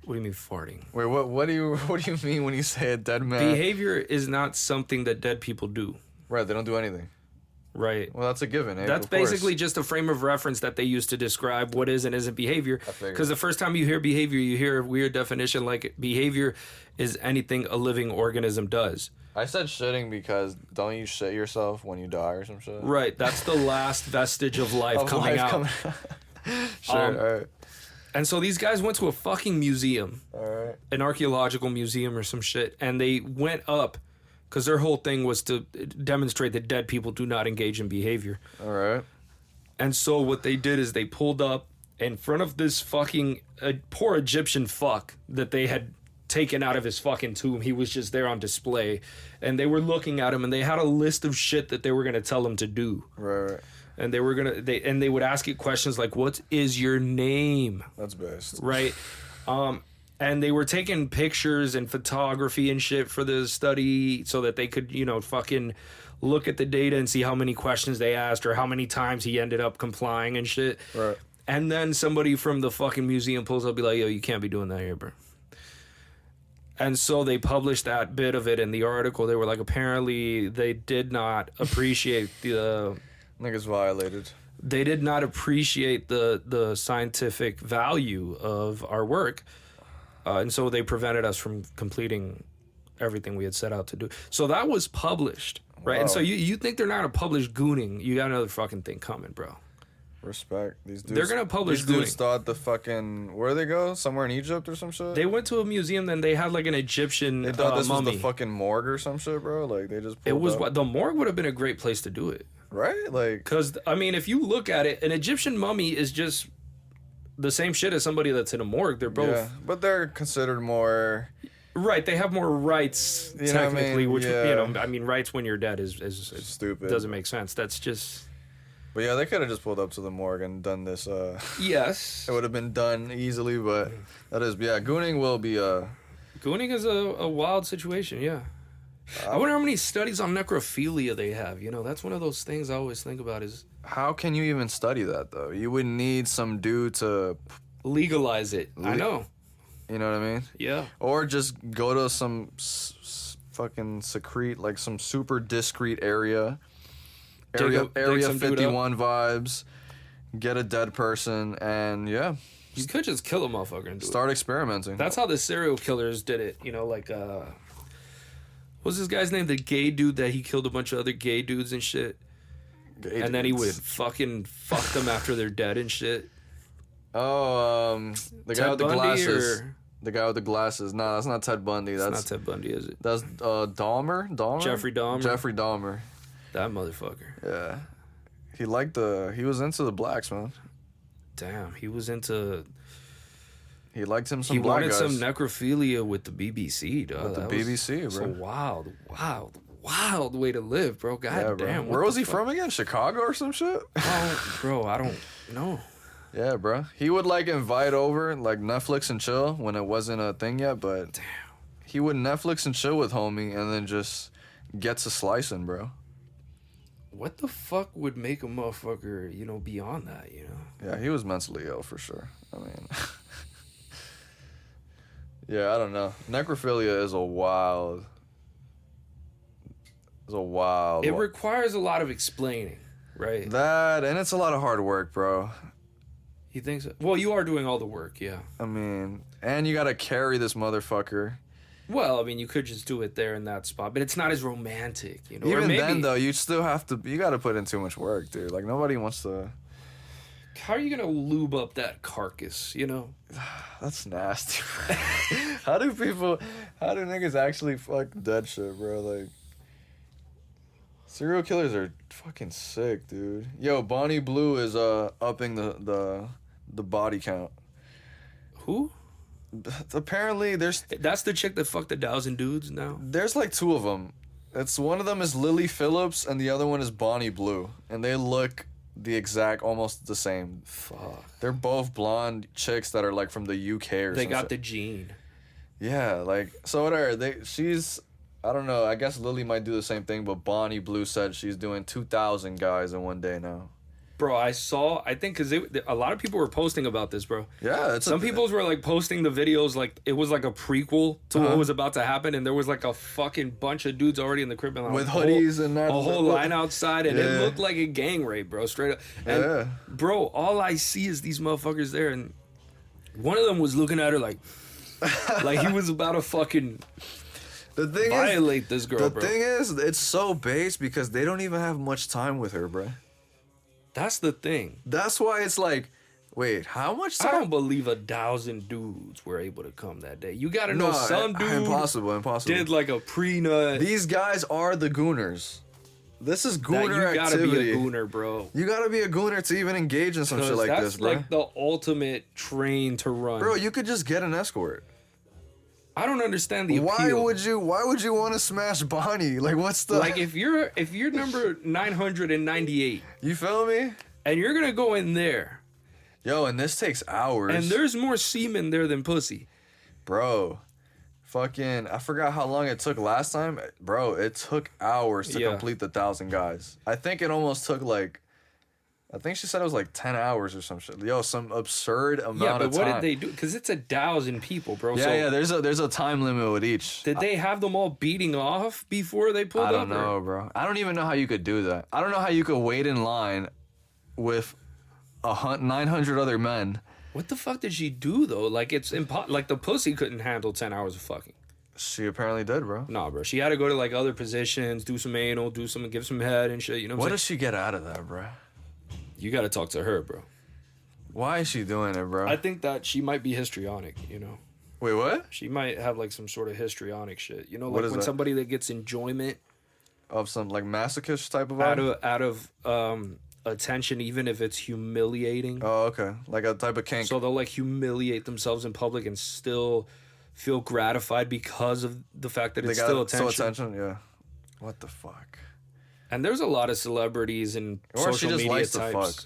What do you mean farting? Wait, what do you mean when you say a dead man? Behavior is not something that dead people do. Right, they don't do anything. Right. Well, that's a given. That's basically just a frame of reference that they use to describe what is and isn't behavior. Because the first time you hear behavior, you hear a weird definition like behavior is anything a living organism does. I said shitting because don't you shit yourself when you die or some shit? Right. That's the last vestige of life coming out. Sure, all right. And so these guys went to a fucking museum. All right. An archaeological museum or some shit. And they went up because their whole thing was to demonstrate that dead people do not engage in behavior. All right. And so what they did is they pulled up in front of this fucking poor Egyptian fuck that they had taken out of his fucking tomb. He was just there on display. And they were looking at him and they had a list of shit that they were going to tell him to do. Right. And they were going to... they would ask it questions like, what is your name? That's best. Right. And they were taking pictures and photography and shit for the study so that they could, fucking look at the data and see how many questions they asked or how many times he ended up complying and shit. Right. And then somebody from the fucking museum pulls up and be like, yo, you can't be doing that here, bro. And so they published that bit of it in the article. They were like, apparently they did not appreciate the... Niggas violated. They did not appreciate the scientific value of our work. And so they prevented us from completing everything we had set out to do. So that was published, right? Wow. And so you think they're not going to publish Gooning. You got another fucking thing coming, bro. Respect. These dudes. They're going to publish These Gooning. dudes thought the fucking... Where'd they go? Somewhere in Egypt or some shit? They went to a museum, then they had like an Egyptian They thought this mummy. was the fucking morgue or some shit, bro? Like, they just It was up. the morgue would have been a great place to do it. Right? Like... Because, I mean, if you look at it, an Egyptian mummy is just... the same shit as somebody that's in a morgue. They're both... Yeah, but they're considered more... Right, they have more rights, technically, which, rights when you're dead is stupid. Doesn't make sense. That's just... But yeah, they could have just pulled up to the morgue and done this. Yes. It would have been done easily, but that is... Yeah, Gooning will be... Gooning is a wild situation, yeah. I wonder how many studies on necrophilia they have. That's one of those things I always think about is... How can you even study that, though? You would need some dude to... legalize it. I know. You know what I mean? Yeah. Or just go to some fucking secrete, like some super discreet area. Area 51 vibes. Get a dead person, and yeah. You could just kill a motherfucker and start experimenting. That's how the serial killers did it. What's this guy's name? The gay dude that he killed a bunch of other gay dudes and shit. And then he would fucking fuck them after they're dead and shit. Oh, the guy with the glasses. Or... The guy with the glasses. No, that's not Ted Bundy. That's not Ted Bundy, is it? That's Dahmer? Jeffrey Dahmer? Jeffrey Dahmer. That motherfucker. Yeah. He was into the blacks, man. Damn, he was into... He liked some black guys. He wanted some necrophilia with the BBC, dog. With the BBC, bro. It's a wild way to live, bro. God damn. Where was he from again? Chicago or some shit? Oh, bro, I don't know. Yeah, bro. He would invite over Netflix and chill when it wasn't a thing yet, but damn, he would Netflix and chill with homie and then just gets a slicing, bro. What the fuck would make a motherfucker, be on that, Yeah, he was mentally ill for sure. I mean, yeah, I don't know. Necrophilia is a wild. It requires a lot of explaining, right? That, and it's a lot of hard work, bro. You think so? Well, you are doing all the work, yeah. I mean, and you gotta carry this motherfucker. Well, I mean, you could just do it there in that spot, but it's not as romantic, Even then, though, you still have to... You gotta put in too much work, dude. Nobody wants to... How are you gonna lube up that carcass? You know. That's nasty. How do niggas actually fuck dead shit, bro? Like, serial killers are fucking sick, dude. Yo, Bonnie Blue is upping the body count. Who? Apparently, That's the chick that fucked 1,000 dudes now. there's like two of them. It's one of them is Lily Phillips and the other one is Bonnie Blue, and they look almost the same. Fuck. They're both blonde chicks that are like from the UK or They some got shit. the gene. Yeah, like, so whatever. She's, I don't know, I guess Lily might do the same thing, but Bonnie Blue said she's doing 2,000 guys in one day now. Bro, I think because a lot of people were posting about this, bro. Yeah, Some people were like posting the videos like it was like a prequel to what was about to happen, and there was like a fucking bunch of dudes already in the crib and like, with hoodies and that. a whole line outside, and Yeah. it looked like a gang rape, bro, straight up. And Yeah. bro, all I see is these motherfuckers there, and one of them was looking at her like he was about to fucking The thing violate this girl, the bro. thing is, it's so base because they don't even have much time with her, bro. That's the thing. That's why it's like, wait, how much I time? don't believe 1,000 dudes were able to come that day. You gotta know some dude impossible. did like a pre-nut. These guys are the Gooners. This is That Gooner you gotta activity. be a gooner, bro. You gotta be a Gooner to even engage in some shit like that's this, bro. like the ultimate train to run. Bro, you could just get an escort. I don't understand the Why appeal. would you want to smash Bonnie? Like, what's the Like if you're number 998 You feel me? and you're gonna go in there Yo, and this takes hours. and there's more semen there than pussy. Bro, fucking, I forgot how long it took last time. Bro, it took hours to Yeah. complete the 1,000 guys. I think it almost took like, I think she said it was like 10 hours or some shit. Yo, some absurd amount Yeah, but of what time. did they do? Because it's 1,000 people, bro. Yeah, so yeah, there's a time limit with each. did they have them all beating off before they pulled I up? don't know, bro. I don't even know how you could do that. I don't know how you could wait in line with 900 other men. What the fuck did she do though? Like it's like the pussy couldn't handle 10 hours of fucking. She apparently did, bro. Nah, bro. She had to go to like other positions, do some anal, give some head and shit. You know What what I'm does she get out of that, bro? saying? You got to talk to her, bro. Why is she doing it, bro? I think that she might be histrionic, you know? Wait, what? She might have like some sort of histrionic shit. You know, What like is when that? somebody that gets enjoyment Of some like masochist type of out vibe? of attention, even if it's humiliating. Oh, okay. Like a type of kink. So they'll like humiliate themselves in public and still feel gratified because of the fact that They it's got still attention. still attention, yeah. What the fuck? And there's a lot of celebrities and Or she social just media likes to types. fuck.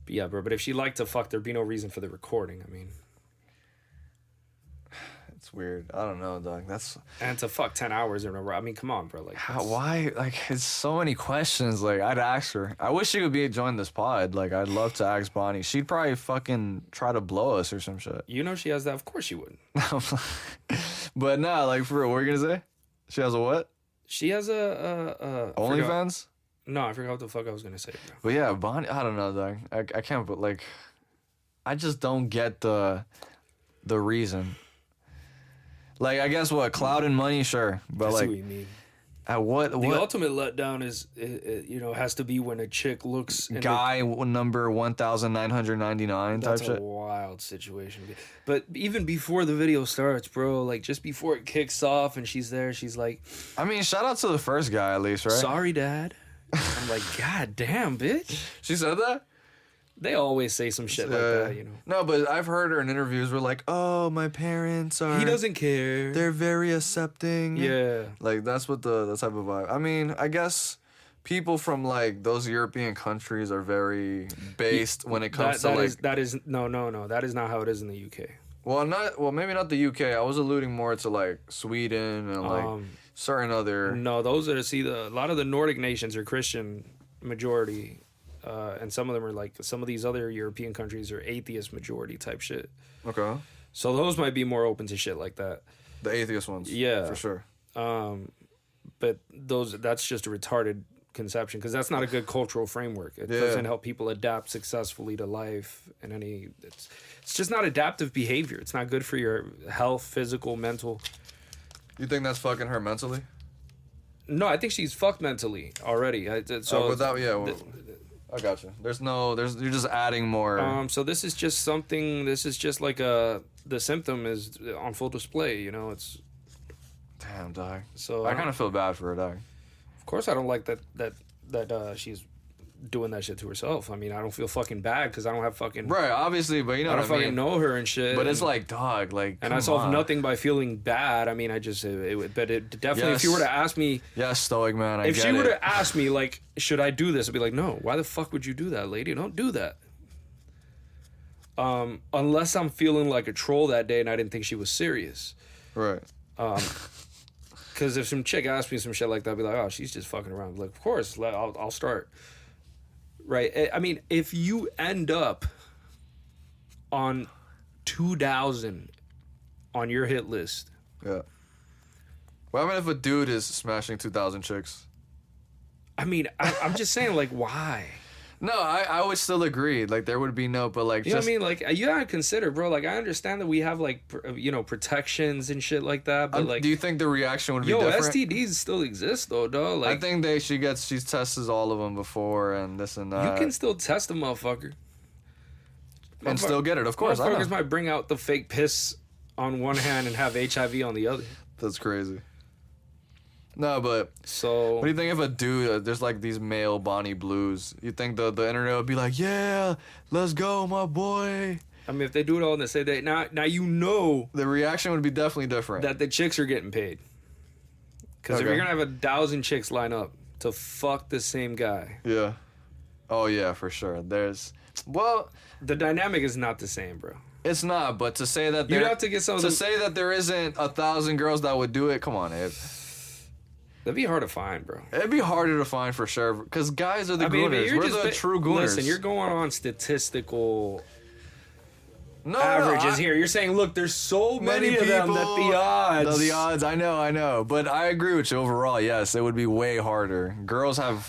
But yeah, bro. But if she liked to fuck, there'd be no reason for the recording. I mean, It's weird. I don't know, dog. That's and to fuck 10 hours in a row. I mean, come on, bro. Like, how, why? Like, it's so many questions. Like, I'd ask her. I wish she could join this pod. Like, I'd love to ask Bonnie. She'd probably fucking try to blow us or some shit. you know, she has that. Of course, she wouldn't. But nah, like for real, what are you gonna say? She has a what? She has a I forgot- OnlyFans? No, I forgot what the fuck I was gonna say, bro. But yeah, Bonnie. I don't know, dog. I can't. But like, I just don't get the reason. Like, I guess what, clout and money, sure, but I see like, what you mean. at what The ultimate letdown is, you know, has to be when a chick looks and guy number 1,999 type that's a shit? wild situation. But even before the video starts, bro, like just before it kicks off and she's there, she's like, I mean, shout out to the first guy at least, right? "Sorry, Dad." I'm like, God damn, bitch. She said that? They always say some shit like that, you know. No, but I've heard her in interviews where like, oh, my parents are. He doesn't care. They're very accepting. Yeah. Like, that's what the type of vibe. I mean, I guess people from like those European countries are very based when it comes to like. that is no. That is not how it is in the UK. Well, maybe not the UK. I was alluding more to like Sweden and like certain other. No, those are a lot of the Nordic nations are Christian majority. And some of them are like some of these other European countries are atheist majority type shit. Okay. So those might be more open to shit like that. The atheist ones. Yeah. For sure. But that's just a retarded conception because that's not a good cultural framework. It doesn't help people adapt successfully to life in any. It's just not adaptive behavior. It's not good for your health, physical, mental. You think that's fucking her mentally? No, I think she's fucked mentally already. So I got you. You're just adding more. So this is just something. This is just like the symptom is on full display. You know, it's. Damn, dog. So I kind of feel bad for her, dog. Of course, I don't like that she's doing that shit to herself. I mean, I don't feel fucking bad because I don't have fucking Right, obviously, but you know I what don't I mean. fucking know her and shit. But it's like, dog, like. And I solve nothing by feeling bad. I mean, I just but it definitely. Yes. If you were to ask me, Yeah, stoic man. if she were to ask me like, should I do this? I'd be like, no. Why the fuck would you do that, lady? Don't do that. Unless I'm feeling like a troll that day and I didn't think she was serious. Right. Because if some chick asked me some shit like that, I'd be like, oh, she's just fucking around. Like, of course, I'll start. Right. I mean, if you end up on 2,000 on your hit list. Yeah. Well, I mean, if a dude is smashing 2,000 chicks. I mean, I'm just saying, like, why? No, I would still agree. Like, there would be no, but like, You know what I mean? Like, you gotta consider, bro. Like, I understand that we have like, protections and shit like that. But like, do you think the reaction would be different? STDs still exist though, dog. Like, I think she tests all of them before and this and that. you can still test a motherfucker and still get it. Of course, I know. Motherfuckers might bring out the fake piss on one hand and have HIV on the other. That's crazy. No, but So what do you think if a dude, there's like these male Bonnie Blues, you think the internet would be like, yeah, let's go, my boy? I mean, if they do it all in the same day, now you know The reaction would be definitely different. that the chicks are getting paid. Because if Okay. you're gonna have 1,000 chicks line up to fuck the same guy, Yeah. Oh, yeah, for sure. Well, the dynamic is not the same, bro. it's not, but to say that You'd have to get some of to them. say that there isn't 1,000 girls that would do it, come on, Abe. That'd be hard to find, bro. It'd be harder to find for sure, because guys are the I mean, but gooners. you're We're just the true gooners. Listen, you're going on statistical no, averages here. You're saying, look, there's so many of them that the odds. No, the odds, I know. But I agree with you overall, yes, it would be way harder. Girls aren't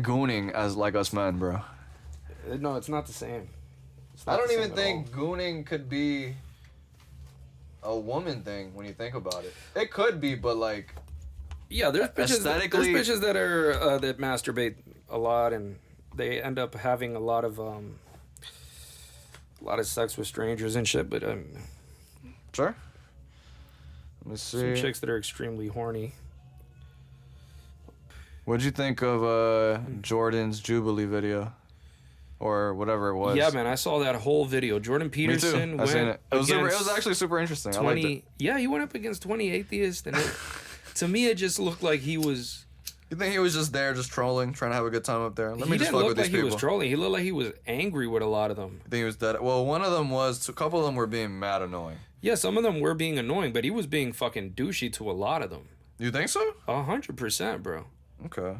gooning as like us men, bro. No, it's not the same. It's I not don't the even same at think gooning could be a woman thing when you think about it. It could be, but like... Yeah, there's bitches, Aesthetically- there's bitches that are that masturbate a lot and they end up having a lot of sex with strangers and shit. But Sure. Let me some see. chicks that are extremely horny. What'd you think of Jordan's Jubilee video? Or whatever it was. Yeah, man, I saw that whole video. Jordan Peterson Me too. went I seen it. It was against actually super interesting. I liked 20. it. Yeah, he went up against 20 atheists, and to me, it just looked like he was. You think he was just there, just trolling, trying to have a good time up there? Let He me just didn't fuck look with like these he people. was trolling. He looked like he was angry with a lot of them. I think he was dead. Well, one of them was. A couple of them were being mad annoying. Yeah, some of them were being annoying, but he was being fucking douchey to a lot of them. You think so? 100%, bro. Okay.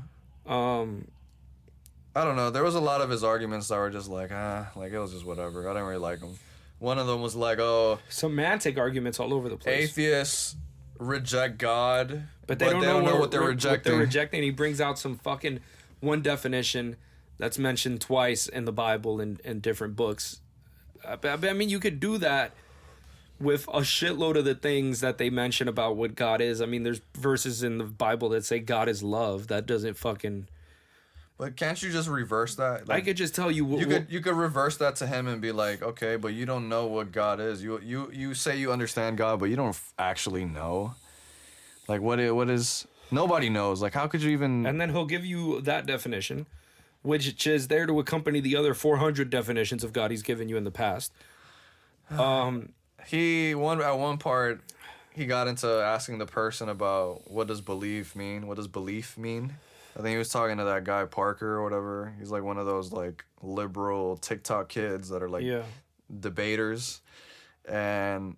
I don't know. There was a lot of his arguments that were just like, like it was just whatever. I didn't really like them. One of them was like, oh, Semantic arguments all over the place. atheists reject God, But they don't know what they're rejecting. He brings out some fucking one definition that's mentioned twice in the Bible in different books. I mean, you could do that with a shitload of the things that they mention about what God is. I mean, there's verses in the Bible that say God is love. That doesn't fucking... But can't you just reverse that? I could just tell you... You could reverse that to him and be like, okay, but you don't know what God is. You say you understand God, but you don't actually know. Like, what is... Nobody knows. Like, how could you even... And then he'll give you that definition, which is there to accompany the other 400 definitions of God he's given you in the past. At one part, he got into asking the person about what does belief mean? What does belief mean? I think he was talking to that guy Parker or whatever. He's like one of those like liberal TikTok kids that are like debaters. And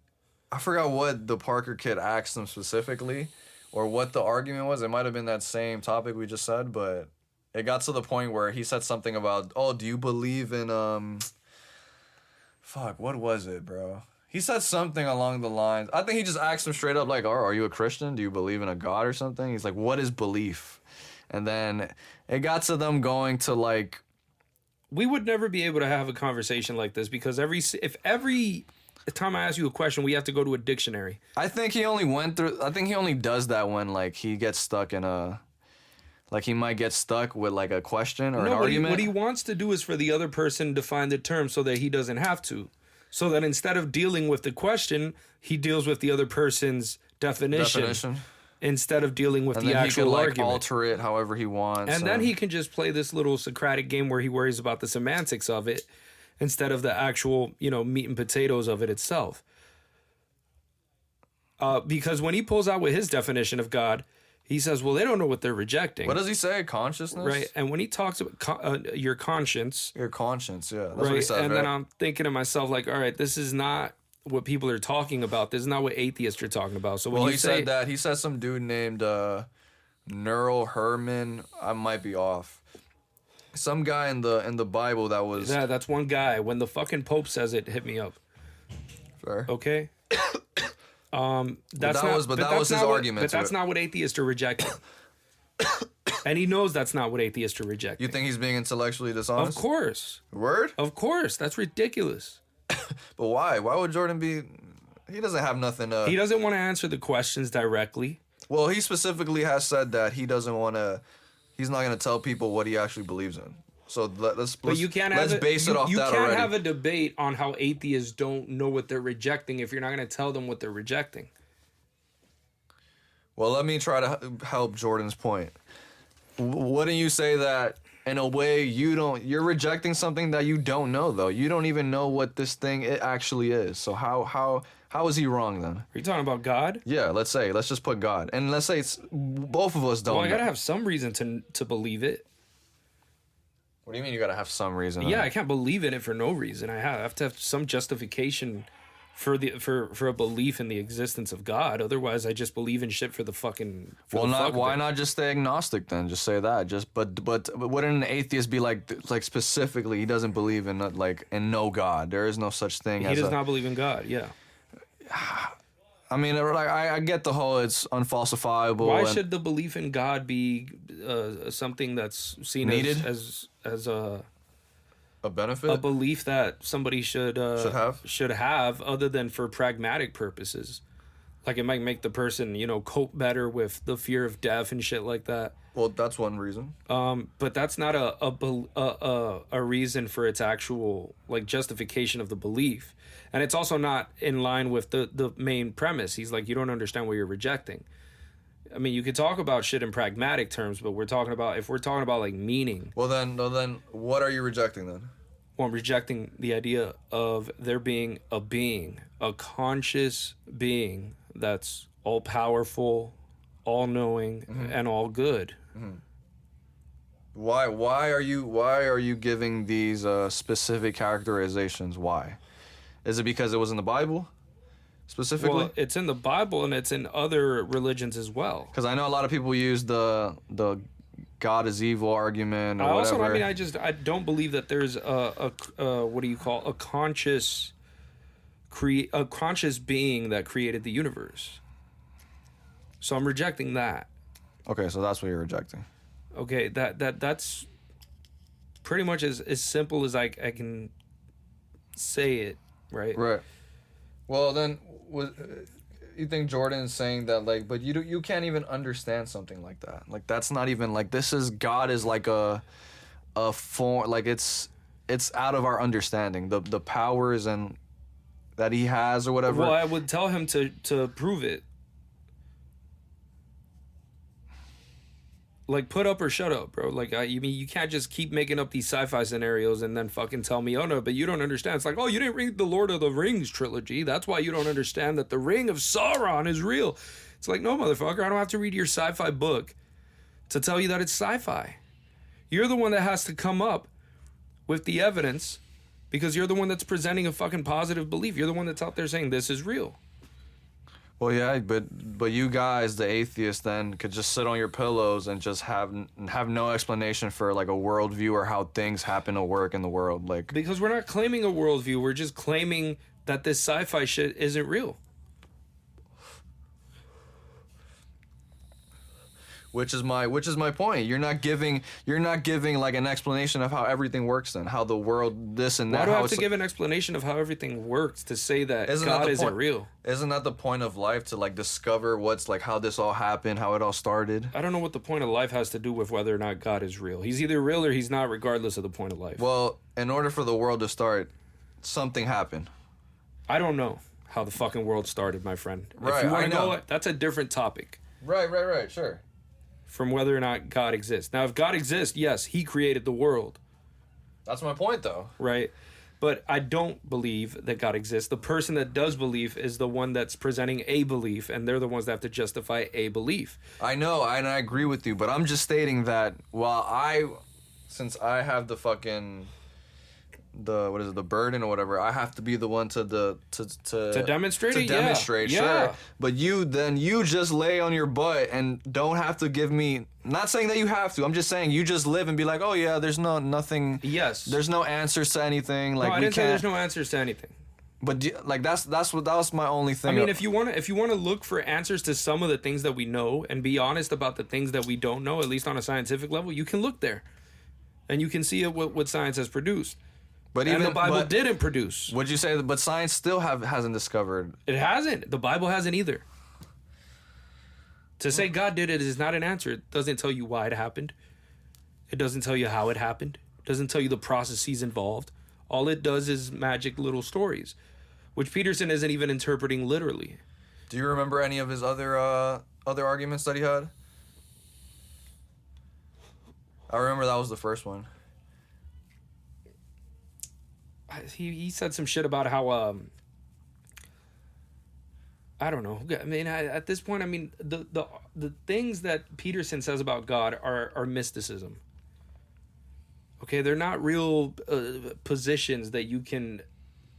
I forgot what the Parker kid asked him specifically or what the argument was. It might have been that same topic we just said, but it got to the point where he said something about, oh, do you believe in fuck, what was it, bro? He said something along the lines. I think he just asked him straight up, like, oh, are you a Christian? Do you believe in a God or something? He's like, what is belief? And then it got to them going to, like... We would never be able to have a conversation like this because every time I ask you a question, we have to go to a dictionary. I think he only does that when, like, he gets stuck in a... Like he might get stuck with like a question or an No, argument. what he wants to do is for the other person to find the term so that he doesn't have to. So that instead of dealing with the question, he deals with the other person's definition. Instead of dealing with and the then actual he can, like, argument. alter it however he wants. And then he can just play this little Socratic game where he worries about the semantics of it instead of the actual, meat and potatoes of it itself. Because when he pulls out with his definition of God, he says, well, they don't know what they're rejecting. What does he say? Consciousness? Right. And when he talks about your conscience. Your conscience, yeah. That's right. what he says, and right? then I'm thinking to myself, like, all right, this is not what people are talking about. This is not what atheists are talking about. So when well, you said that. He said some dude named Neural Herman. I might be off. Some guy in the Bible that was... Yeah, that's one guy. When the fucking Pope says it, hit me up. Fair. Okay? that was his argument. But that's not what atheists are rejecting. And he knows that's not what atheists are rejecting. You think he's being intellectually dishonest? Of course. Word? Of course. That's ridiculous. But why? Why would Jordan be... He doesn't have nothing... He doesn't want to answer the questions directly. Well, he specifically has said that he doesn't want to... He's not going to tell people what he actually believes in. So let's base it off that already. You can't have a debate on how atheists don't know what they're rejecting if you're not going to tell them what they're rejecting. Well, let me try to help Jordan's point. Wouldn't you say that in a way you're rejecting something that you don't know, though? You don't even know what this thing it actually is. So how is he wrong then? Are you talking about God? Yeah, let's just put God. And let's say it's both of us don't know. Well, I got to have some reason to believe it. What do you mean you got to have some reason? Yeah, I can't believe in it for no reason. I have to have some justification for a belief in the existence of God. Otherwise, I just believe in shit for the fucking. Why not just stay agnostic then? Just say that. But wouldn't an atheist be like specifically he doesn't believe in in no God? There is no such thing. He does not believe in God. Yeah. I mean, I get the whole it's unfalsifiable. Why should the belief in God be something that's seen needed as a benefit, a belief that somebody should have, other than for pragmatic purposes? Like it might make the person, cope better with the fear of death and shit like that. Well, that's one reason. But that's not a reason for its actual justification of the belief. And it's also not in line with the main premise. He's like, you don't understand what you're rejecting. I mean, you could talk about shit in pragmatic terms, but if we're talking about meaning. Well, then, what are you rejecting then? Well, I'm rejecting the idea of there being, a conscious being that's all powerful, all knowing, and all good. Mm-hmm. Why are you giving these specific characterizations? Why? Is it because it was in the Bible, specifically? Well, it's in the Bible and it's in other religions as well. Because I know a lot of people use the God is evil argument or whatever. I don't believe that there's a conscious being that created the universe. So I'm rejecting that. Okay, so that's what you're rejecting. Okay, that's pretty much as simple as I can say it. Right. Well, then, you think Jordan is saying that but you can't even understand something like that. That's not even this is God is a form it's out of our understanding. The powers and that he has or whatever. Well, I would tell him to prove it. Put up or shut up, bro. You can't just keep making up these sci-fi scenarios and then fucking tell me, oh no, but you don't understand. It's you didn't read the Lord of the Rings trilogy. That's why you don't understand that the Ring of Sauron is real. It's no, motherfucker, I don't have to read your sci-fi book to tell you that it's sci-fi. You're the one that has to come up with the evidence because you're the one that's presenting a fucking positive belief. You're the one that's out there saying this is real. Well, yeah, but you guys, the atheists, then could just sit on your pillows and just have no explanation for a worldview or how things happen to work in the world, Because we're not claiming a worldview, we're just claiming that this sci-fi shit isn't real. Which is my point. You're not giving like an explanation of how everything works then, how the world this and that. Why do I how have to give an explanation of how everything works to say that God isn't real? Isn't that the point of life, to like discover what's like how this all happened, how it all started? I don't know what the point of life has to do with whether or not God is real. He's either real or he's not, regardless of the point of life. Well, in order for the world to start, something happened. I don't know how the fucking world started, my friend. Right, if you want I to know. go, that's a different topic. Right, sure. From whether or not God exists. Now, if God exists, yes, he created the world. That's my point, though. Right? But I don't believe that God exists. The person that does believe is the one that's presenting a belief, and they're the ones that have to justify a belief. I know, and I agree with you, but I'm just stating that since I have the fucking the burden or whatever, I have to be the one to demonstrate it. Demonstrate, yeah. Sure. But you just lay on your butt and don't have to give me. Not saying that you have to. I'm just saying you just live and be like, oh yeah, there's nothing. Yes. There's no answers to anything. Like no, I didn't say there's no answers to anything. But like that was my only thing. I mean, if you want to look for answers to some of the things that we know and be honest about the things that we don't know, at least on a scientific level, you can look there, and you can see what science has produced. But even the Bible didn't produce. Would you say that? But science still hasn't discovered. It hasn't. The Bible hasn't either. To say God did it is not an answer. It doesn't tell you why it happened. It doesn't tell you how it happened. It doesn't tell you the processes involved. All it does is magic little stories, which Peterson isn't even interpreting literally. Do you remember any of his other arguments that he had? I remember that was the first one. He said some shit about how I don't know. I mean, at this point, I mean the things that Peterson says about God are mysticism. Okay, they're not real positions that you can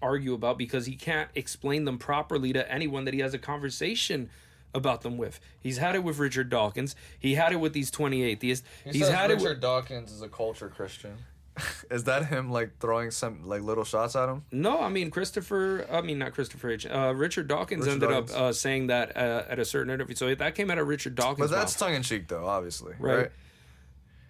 argue about because he can't explain them properly to anyone that he has a conversation about them with. He's had it with Richard Dawkins. He had it with these 20 atheists. He's had Richard Dawkins is a culture Christian. Is that him like throwing some like little shots at him? No, I mean Richard Dawkins ended up saying that at a certain interview. So that came out of Richard Dawkins. But that's tongue in cheek, though, obviously, right?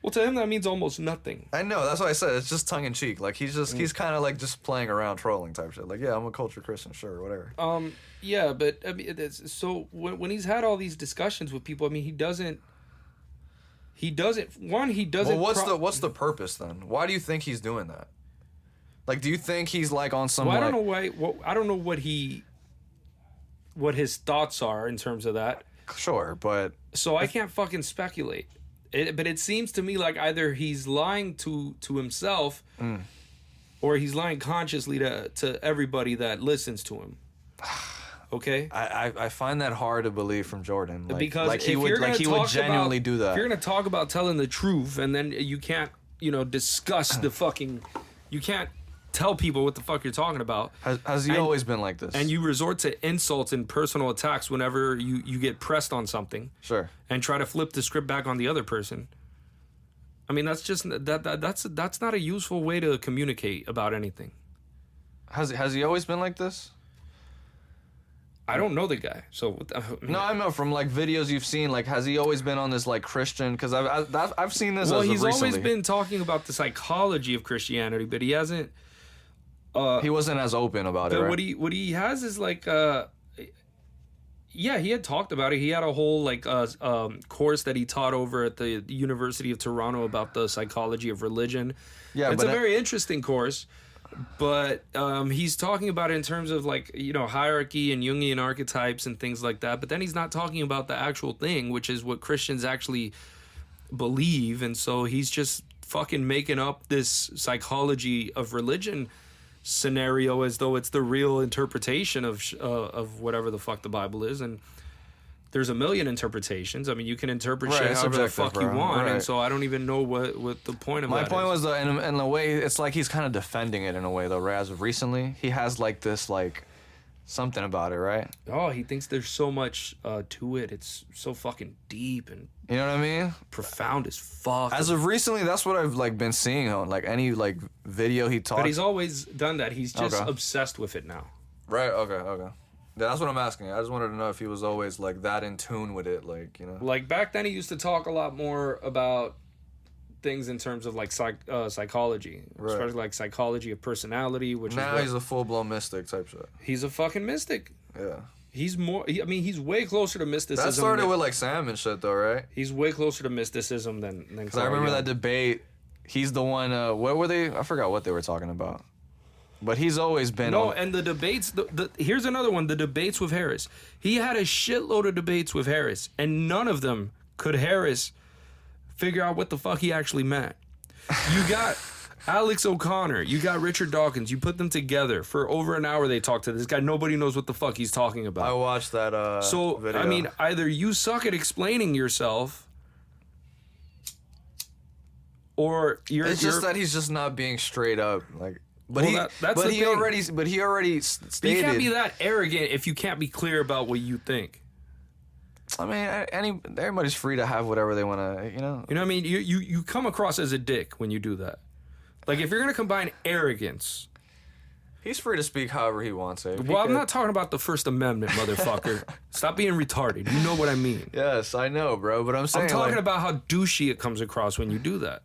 Well, to him that means almost nothing. I know, that's what I said. It's just tongue in cheek. Like he's kind of like just playing around, trolling type shit. Like, yeah, I'm a culture Christian, sure, whatever. Yeah, but I mean, so when he's had all these discussions with people, I mean, he doesn't. Well, what's the purpose then? Why do you think he's doing that? Like, do you think he's like on some? Well, I don't know why. I don't know what his thoughts are in terms of that. Sure, but so I can't fucking speculate. But it seems to me like either he's lying to himself, or he's lying consciously to everybody that listens to him. Okay, I find that hard to believe from Jordan. Like, because like he would genuinely do that. If you're gonna talk about telling the truth, and then you can't, discuss the fucking, you can't tell people what the fuck you're talking about. Has he always been like this? And you resort to insults and personal attacks whenever you get pressed on something. Sure. And try to flip the script back on the other person. I mean, that's just that's not a useful way to communicate about anything. Has he always been like this? I don't know the guy, so no, I know from like videos you've seen. Like, has he always been on this like Christian? Because I've seen this. Well, he's recently. always been talking about the psychology of Christianity, but he hasn't. He wasn't as open about it. Right? What he has is like, yeah, he had talked about it. He had a whole like course that he taught over at the University of Toronto about the psychology of religion. Yeah, it's a very interesting course. But he's talking about it in terms of like, hierarchy and Jungian archetypes and things like that. But then he's not talking about the actual thing, which is what Christians actually believe. And so he's just fucking making up this psychology of religion scenario as though it's the real interpretation of whatever the fuck the Bible is. And there's a million interpretations. I mean, you can interpret shit however the fuck you want, and so I don't even know what the point of that is. My point was, in a way, it's like he's kind of defending it in a way, though, right? As of recently, he has, like, this, like, something about it, right? Oh, he thinks there's so much to it. It's so fucking deep and... You know what I mean? Profound as fuck. As of recently, that's what I've, like, been seeing on, like, any, like, video he talks... But he's always done that. He's just obsessed with it now. Right, okay. That's what I'm asking. I just wanted to know if he was always like that in tune with it, like, you know. Like back then, he used to talk a lot more about things in terms of like psychology, especially like psychology of personality. Which now is he's a full blown mystic type shit. he's a fucking mystic. Yeah. He's more. I mean, he's way closer to mysticism. That started with like Sam and shit, though, right? He's way closer to mysticism than. Because I remember that debate. He's the one. What were they? I forgot what they were talking about. But he's always been. And the debates. Here's another one. The debates with Harris. He had a shitload of debates with Harris, and none of them could Harris figure out what the fuck he actually meant. You got Alex O'Connor. You got Richard Dawkins. You put them together for over an hour. They talk to this guy. Nobody knows what the fuck he's talking about. I watched that. Video. I mean, either you suck at explaining yourself, or you're. It's just that he's just not being straight up, like. But Well, that's the he thing. already stated. You can't be that arrogant if you can't be clear about what you think. I mean, everybody's free to have whatever they want to, you know. You know what I mean? You come across as a dick when you do that. Like if you're gonna combine arrogance. He's free to speak however he wants. Well, I'm not talking about the First Amendment, motherfucker. Stop being retarded. You know what I mean. Yes, I know, bro. But I'm saying I'm talking about how douchey it comes across when you do that.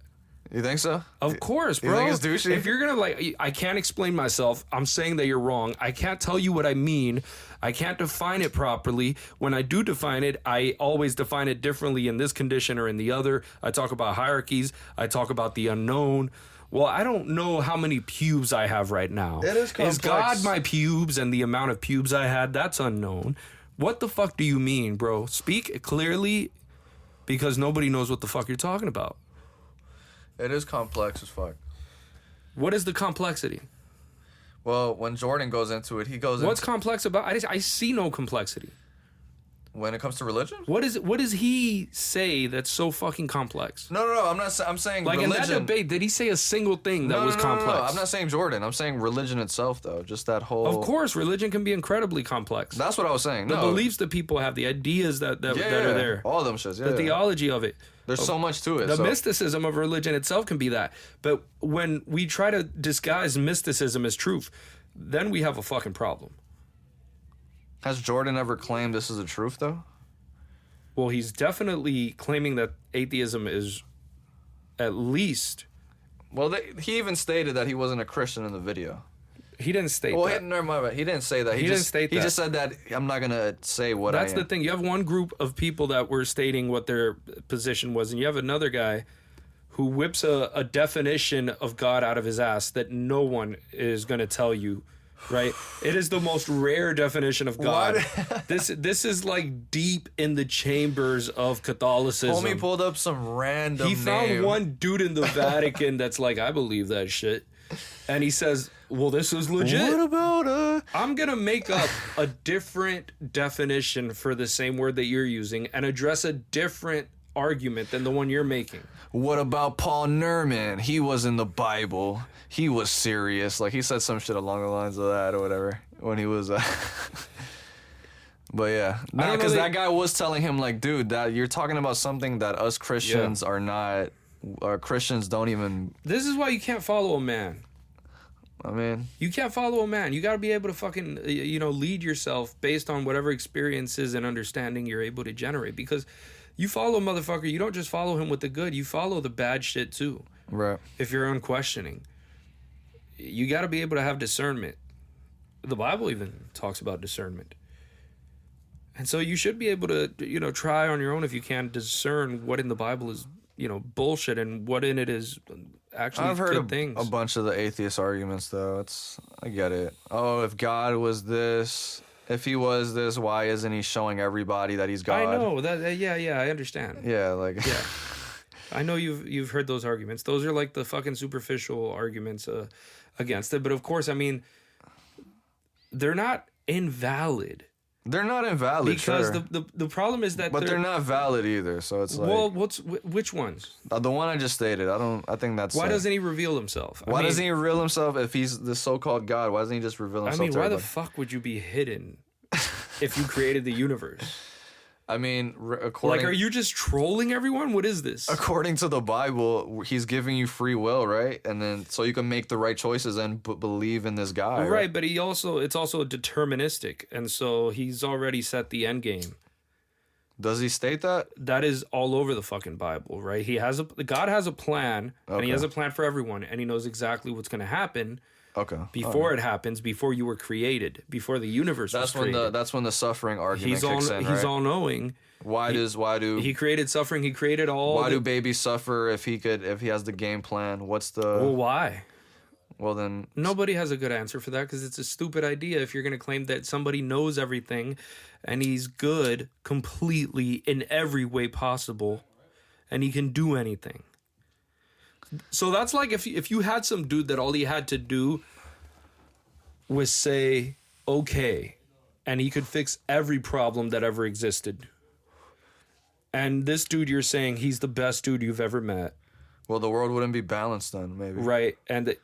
You think so? Of course, bro. You think it's douchey? If you're gonna I can't explain myself. I'm saying that you're wrong. I can't tell you what I mean. I can't define it properly. When I do define it, I always define it differently in this condition or in the other. I talk about hierarchies. I talk about the unknown. Well, I don't know how many pubes I have right now. It is complex. Is God my pubes and the amount of pubes I had? That's unknown. What the fuck do you mean, bro? Speak clearly, because nobody knows what the fuck you're talking about. It is complex as fuck. What is the complexity? Well, when Jordan goes into it, he goes What's into... complex about I see no complexity. When it comes to religion? What does he say that's so fucking complex? No, I'm not. I'm saying Like religion. in that debate, did he say a single thing that was complex? No. I'm not saying Jordan. I'm saying religion itself, though. Just that whole. Of course, religion can be incredibly complex. That's what I was saying. The No. beliefs that people have, the ideas that are there, all of them shits. Yeah. the theology of it. There's so much to it. The mysticism of religion itself can be that. But when we try to disguise mysticism as truth, then we have a fucking problem. Has Jordan ever claimed this is the truth, though? Well, he's definitely claiming that atheism is at least... Well, he even stated that he wasn't a Christian in the video. He didn't state Well, that. never mind. He didn't say that. He didn't state He that. just said that I'm not going to say what I am. That's the thing. You have one group of people that were stating what their position was, and you have another guy who whips a definition of God out of his ass that no one is going to tell you, right? It is the most rare definition of God. This is like deep in the chambers of Catholicism. Homie pulled up some random He found name. one dude in the Vatican that's like, I believe that shit. And he says, well, this is legit. What about I'm going to make up a different definition for the same word that you're using and address a different argument than the one you're making. What about Paul Nerman? He was in the Bible. He was serious. Like, he said some shit along the lines of that or whatever when he was... But yeah, nah, because that guy was telling him, like, dude, that you're talking about something that us Christians are not... Christians don't even... This is why you can't follow a man. I mean... You can't follow a man. You got to be able to fucking, lead yourself based on whatever experiences and understanding you're able to generate. Because you follow a motherfucker, you don't just follow him with the good, you follow the bad shit too. Right. If you're unquestioning. You got to be able to have discernment. The Bible even talks about discernment. And so you should be able to, try on your own if you can discern what in the Bible is, bullshit and what in it is actually I've heard good things. a bunch of the atheist arguments, though. I get it. Oh, if God was this, if he was this, why isn't he showing everybody that he's God? I know that. Yeah, I understand. Yeah, like yeah. I know you've heard those arguments. Those are like the fucking superficial arguments against it. But of course, I mean, they're not invalid. They're not invalid, because sure. the problem is that they're not valid either. So it's like, well, which ones? The one I just stated. I think that's. Why doesn't he reveal himself? Why doesn't he reveal himself if he's the so-called God? Why doesn't he just reveal himself? I mean, why the fuck would you be hidden if you created the universe? I mean, Like, according are you just trolling everyone? What is this? according to the Bible, he's giving you free will, right? And then so you can make the right choices and believe in this guy, Right, but it's also deterministic, and so he's already set the end game. Does he state that? That is all over the fucking Bible, right? God has a plan, and he has a plan for everyone, and he knows exactly what's going to happen. Okay. Before it happens, before you were created, before the universe was created. That's when the suffering argument kicks in, right? He's all knowing. Why do he created suffering? He created all. Why do babies suffer if he has the game plan? What's the? Well, why? Well, then nobody has a good answer for that because it's a stupid idea. If you're going to claim that somebody knows everything, and he's good completely in every way possible, and he can do anything. So that's like if you had some dude that all he had to do was say okay, and he could fix every problem that ever existed. And this dude, you're saying he's the best dude you've ever met. Well, the world wouldn't be balanced then, maybe. Right, and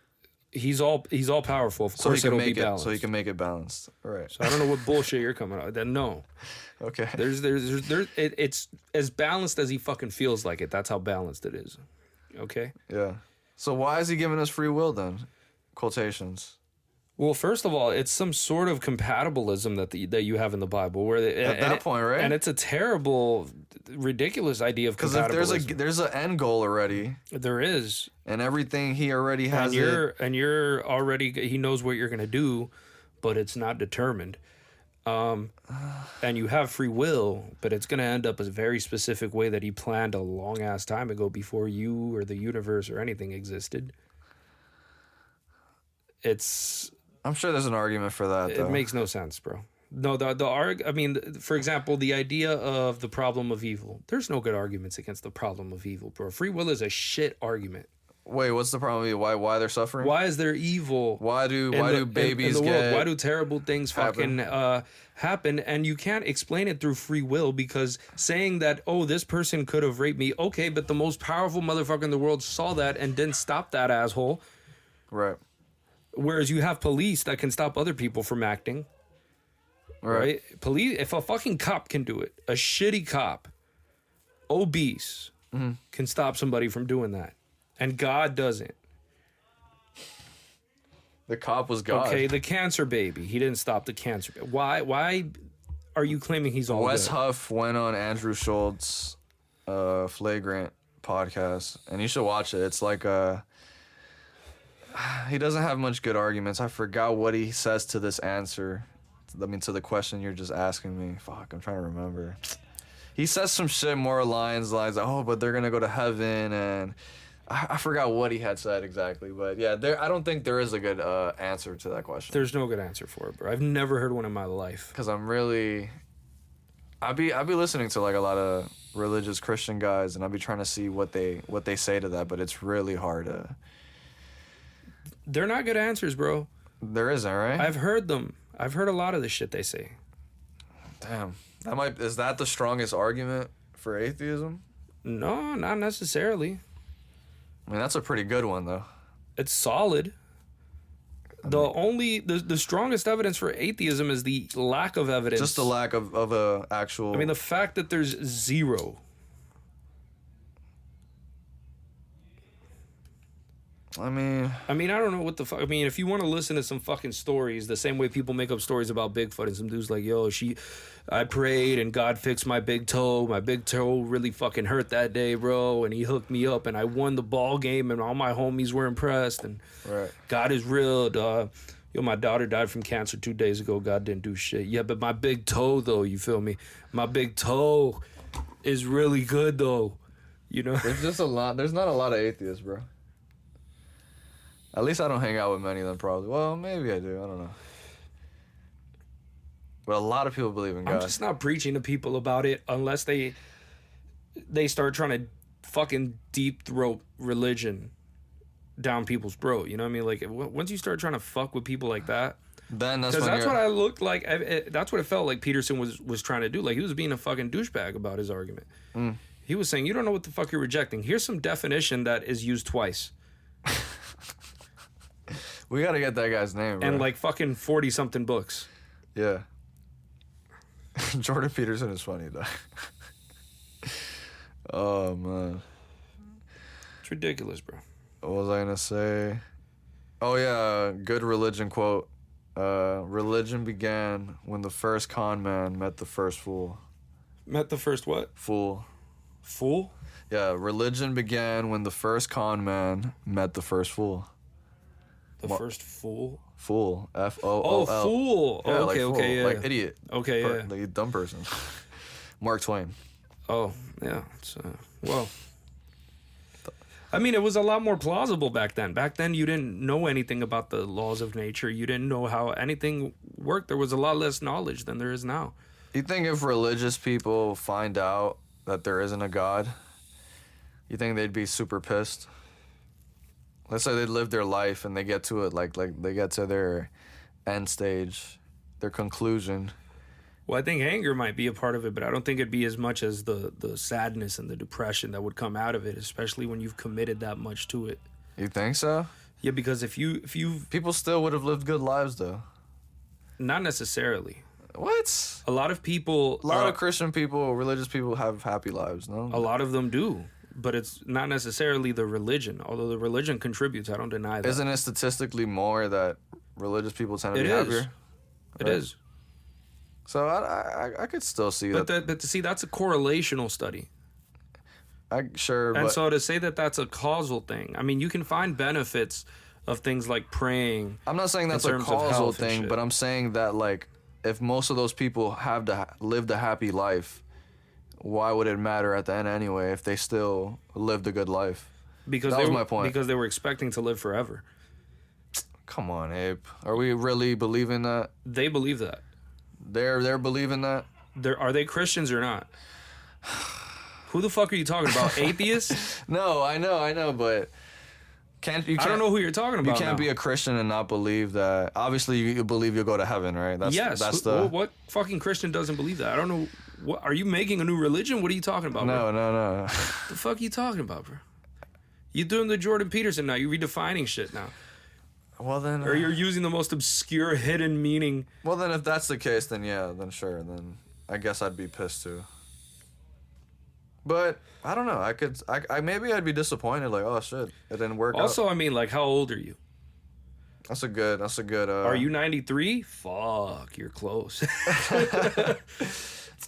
he's all powerful. Of course, it'll be balanced. So he can make it balanced. Right. So I don't know what bullshit you're coming out with. Then no. Okay. It's as balanced as he fucking feels like it. That's how balanced it is. Okay. Yeah. So why is he giving us free will then? Quotations. Well, first of all, it's some sort of compatibilism that you have in the Bible, where at that point, right? And it's a terrible, ridiculous idea of compatibilism. Because if there's an end goal already, there is, and everything he already has, and you're already, he knows what you're gonna do, but it's not determined. And you have free will, but it's gonna end up a very specific way that he planned a long ass time ago before you or the universe or anything existed. I'm sure there's an argument for that, though. It makes no sense, bro. No, I mean, for example, the idea of the problem of evil. There's no good arguments against the problem of evil, bro. Free will is a shit argument. Wait, what's the problem? Why they're suffering? Why is there evil? Why do babies in the get world? Why do terrible things fucking happen? And you can't explain it through free will, because saying that, oh, this person could have raped me, okay, but the most powerful motherfucker in the world saw that and didn't stop that asshole. Right. Whereas you have police that can stop other people from acting. Right? Police, if a fucking cop can do it, a shitty cop, obese, can stop somebody from doing that. And God doesn't. The cop was God. Okay, the cancer baby. He didn't stop the cancer. Why are you claiming he's all Wes good? Huff went on Andrew Schultz's Flagrant podcast, and you should watch it. It's like he doesn't have much good arguments. I forgot what he says to this answer. I mean, to the question you're just asking me. Fuck, I'm trying to remember. He says some shit more lines like, oh, but they're going to go to heaven. And I forgot what he had said exactly. But yeah, I don't think there is a good answer to that question. There's no good answer for it, bro. I've never heard one in my life. Because I'll be listening to like a lot of religious Christian guys, and I'll be trying to see what they say to that. But it's really hard to... They're not good answers, bro. There isn't, right? I've heard them. I've heard a lot of the shit they say. Damn. Is that the strongest argument for atheism? No, not necessarily. I mean, that's a pretty good one, though. It's solid. The strongest evidence for atheism is the lack of evidence. Just the lack of a actual... I mean, the fact that there's zero. I mean, I don't know what the fuck. I mean, if you want to listen to some fucking stories, the same way people make up stories about Bigfoot, and some dude's like, yo, I prayed and God fixed my big toe. My big toe really fucking hurt that day, bro. And he hooked me up and I won the ball game and all my homies were impressed. And God is real, dog. Yo, my daughter died from cancer 2 days ago. God didn't do shit. Yeah, but my big toe, though, you feel me? My big toe is really good, though. You know? There's not a lot of atheists, bro. At least I don't hang out with many of them, probably. Well, maybe I do. I don't know. But a lot of people believe in God. I'm just not preaching to people about it unless they start trying to fucking deep throat religion down people's throat. You know what I mean? Like, once you start trying to fuck with people like that, then that's what I looked like. That's what it felt like Peterson was trying to do. Like, he was being a fucking douchebag about his argument. He was saying, you don't know what the fuck you're rejecting. Here's some definition that is used twice. We gotta get that guy's name, bro. And like fucking 40-something books. Yeah. Jordan Peterson is funny though. Oh man. It's ridiculous, bro. What was I gonna say? Oh yeah, good religion quote. Religion began when the first con man met the first fool. Met the first what? Fool. Fool? Yeah, religion began when the first con man met the first fool. The first fool? Fool. F-O-O-L. Oh, fool. Yeah, Oh, like okay, fool. okay, yeah. Like idiot. Okay, yeah. Like a dumb person. Mark Twain. Oh, yeah. It's, well, I mean, it was a lot more plausible back then. Back then, you didn't know anything about the laws of nature. You didn't know how anything worked. There was a lot less knowledge than there is now. You think if religious people find out that there isn't a God, you think they'd be super pissed? Let's say they live their life and they get to it, like they get to their end stage, their conclusion. Well, I think anger might be a part of it, but I don't think it'd be as much as the sadness and the depression that would come out of it, especially when you've committed that much to it. You think so? Yeah, because if you People still would have lived good lives, though. not necessarily. What? A lot of people, A lot of Christian people, religious people have happy lives, no? a lot of them do, but it's not necessarily the religion. Although the religion contributes, I don't deny that. Isn't it statistically more that religious people tend to be happier? It is. So I could still see But that. but to see, that's a correlational study. Sure, And but so to say that that's a causal thing, I mean, you can find benefits of things like praying. I'm not saying that's a terms of causal health and thing, shit. but I'm saying that, like, if most of those people have lived a happy life, why would it matter at the end anyway if they still lived a good life? Because That they was were, my point. Because they were expecting to live forever. Come on, Abe. Are we really believing that? They believe that. They're believing that? Are they Christians or not? Who the fuck are you talking about? Atheists? No, I know, but I don't know who you're talking about. You can't now. be a Christian and not believe that. Obviously, you believe you'll go to heaven, right? Yes. What fucking Christian doesn't believe that? I don't know. What are you making a new religion? What are you talking about? Bro? No. The fuck are you talking about, bro? You're doing the Jordan Peterson now. You're redefining shit now. Well then, Or you're using the most obscure hidden meaning. well then, if that's the case, then yeah, then sure, then I guess I'd be pissed too. But I don't know. I maybe I'd be disappointed. Like, oh shit, it didn't work. Also, out. I mean, like, how old are you? That's a good. Are you 93? Fuck, you're close.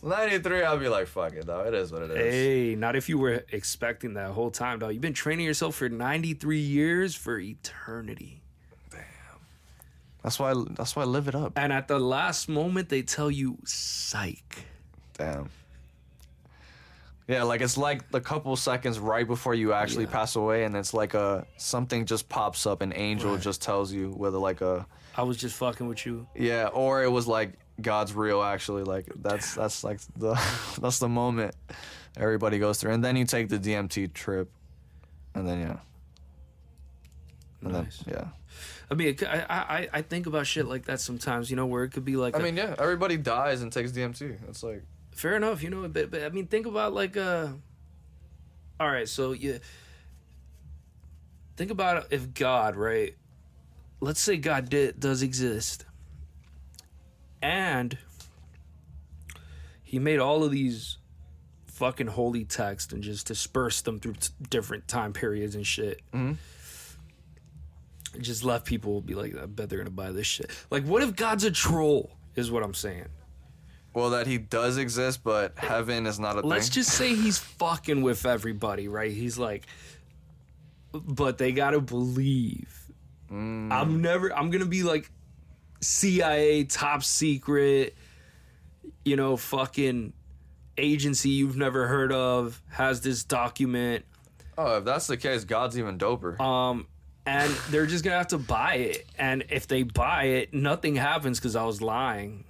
93? I'll be like, fuck it, though. It is what it is. Hey, not if you were expecting that whole time, dog. You've been training yourself for 93 years for eternity. That's why I live it up. And at the last moment, they tell you, psych. Damn. Yeah, like it's like the couple seconds right before you actually pass away, and it's like something just pops up, an angel just tells you whether like I was just fucking with you. Yeah, or it was like God's real actually. Like that's like that's the moment everybody goes through, and then you take the DMT trip, and then Nice. then yeah. I mean, I think about shit like that sometimes, you know, where it could be like I mean, yeah, everybody dies and takes DMT. It's like fair enough, you know, but I mean, think about like all right, so think about if God, right? Let's say God does exist, and he made all of these fucking holy texts and just dispersed them through different time periods and shit. Mm-hmm. Just left people be like, I bet they're gonna buy this shit. Like, what if God's a troll? Is what I'm saying. well, that he does exist, but heaven is not a Let's thing. just say he's fucking with everybody, right? He's like, but they gotta believe. I'm gonna be like CIA top secret, you know, fucking agency you've never heard of has this document. Oh, if that's the case, God's even doper. And they're just gonna have to buy it. And if they buy it, nothing happens because I was lying.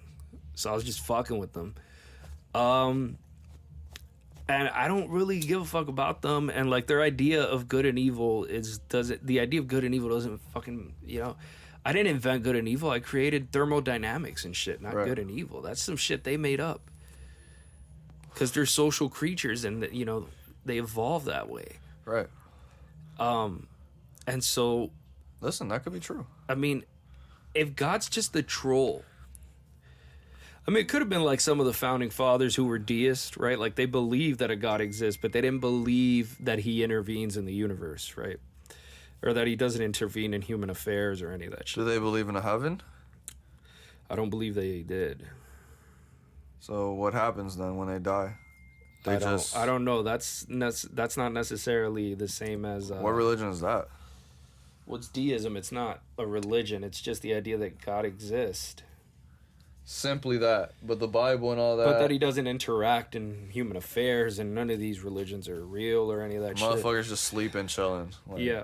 So I was just fucking with them. And I don't really give a fuck about them. And like their idea of good and evil the idea of good and evil doesn't fucking, you know, I didn't invent good and evil. I created thermodynamics and shit, not Right. good and evil. That's some shit they made up. Because they're social creatures and, you know, they evolve that way. Right. And so, Listen, that could be true. I mean, if God's just the troll, I mean, it could have been like some of the founding fathers who were deists, right? Like they believe that a God exists, but they didn't believe that he intervenes in the universe, right? Or that he doesn't intervene in human affairs or any of that shit. Do they believe in a heaven? I don't believe they did. So what happens then when they die? I don't know. That's not necessarily the same as. What religion is that? What's deism? It's not a religion. It's just the idea that God exists. Simply that. But the Bible and all that. But that he doesn't interact in human affairs, and none of these religions are real or any of that shit. Motherfuckers just sleeping, chilling. Like, yeah.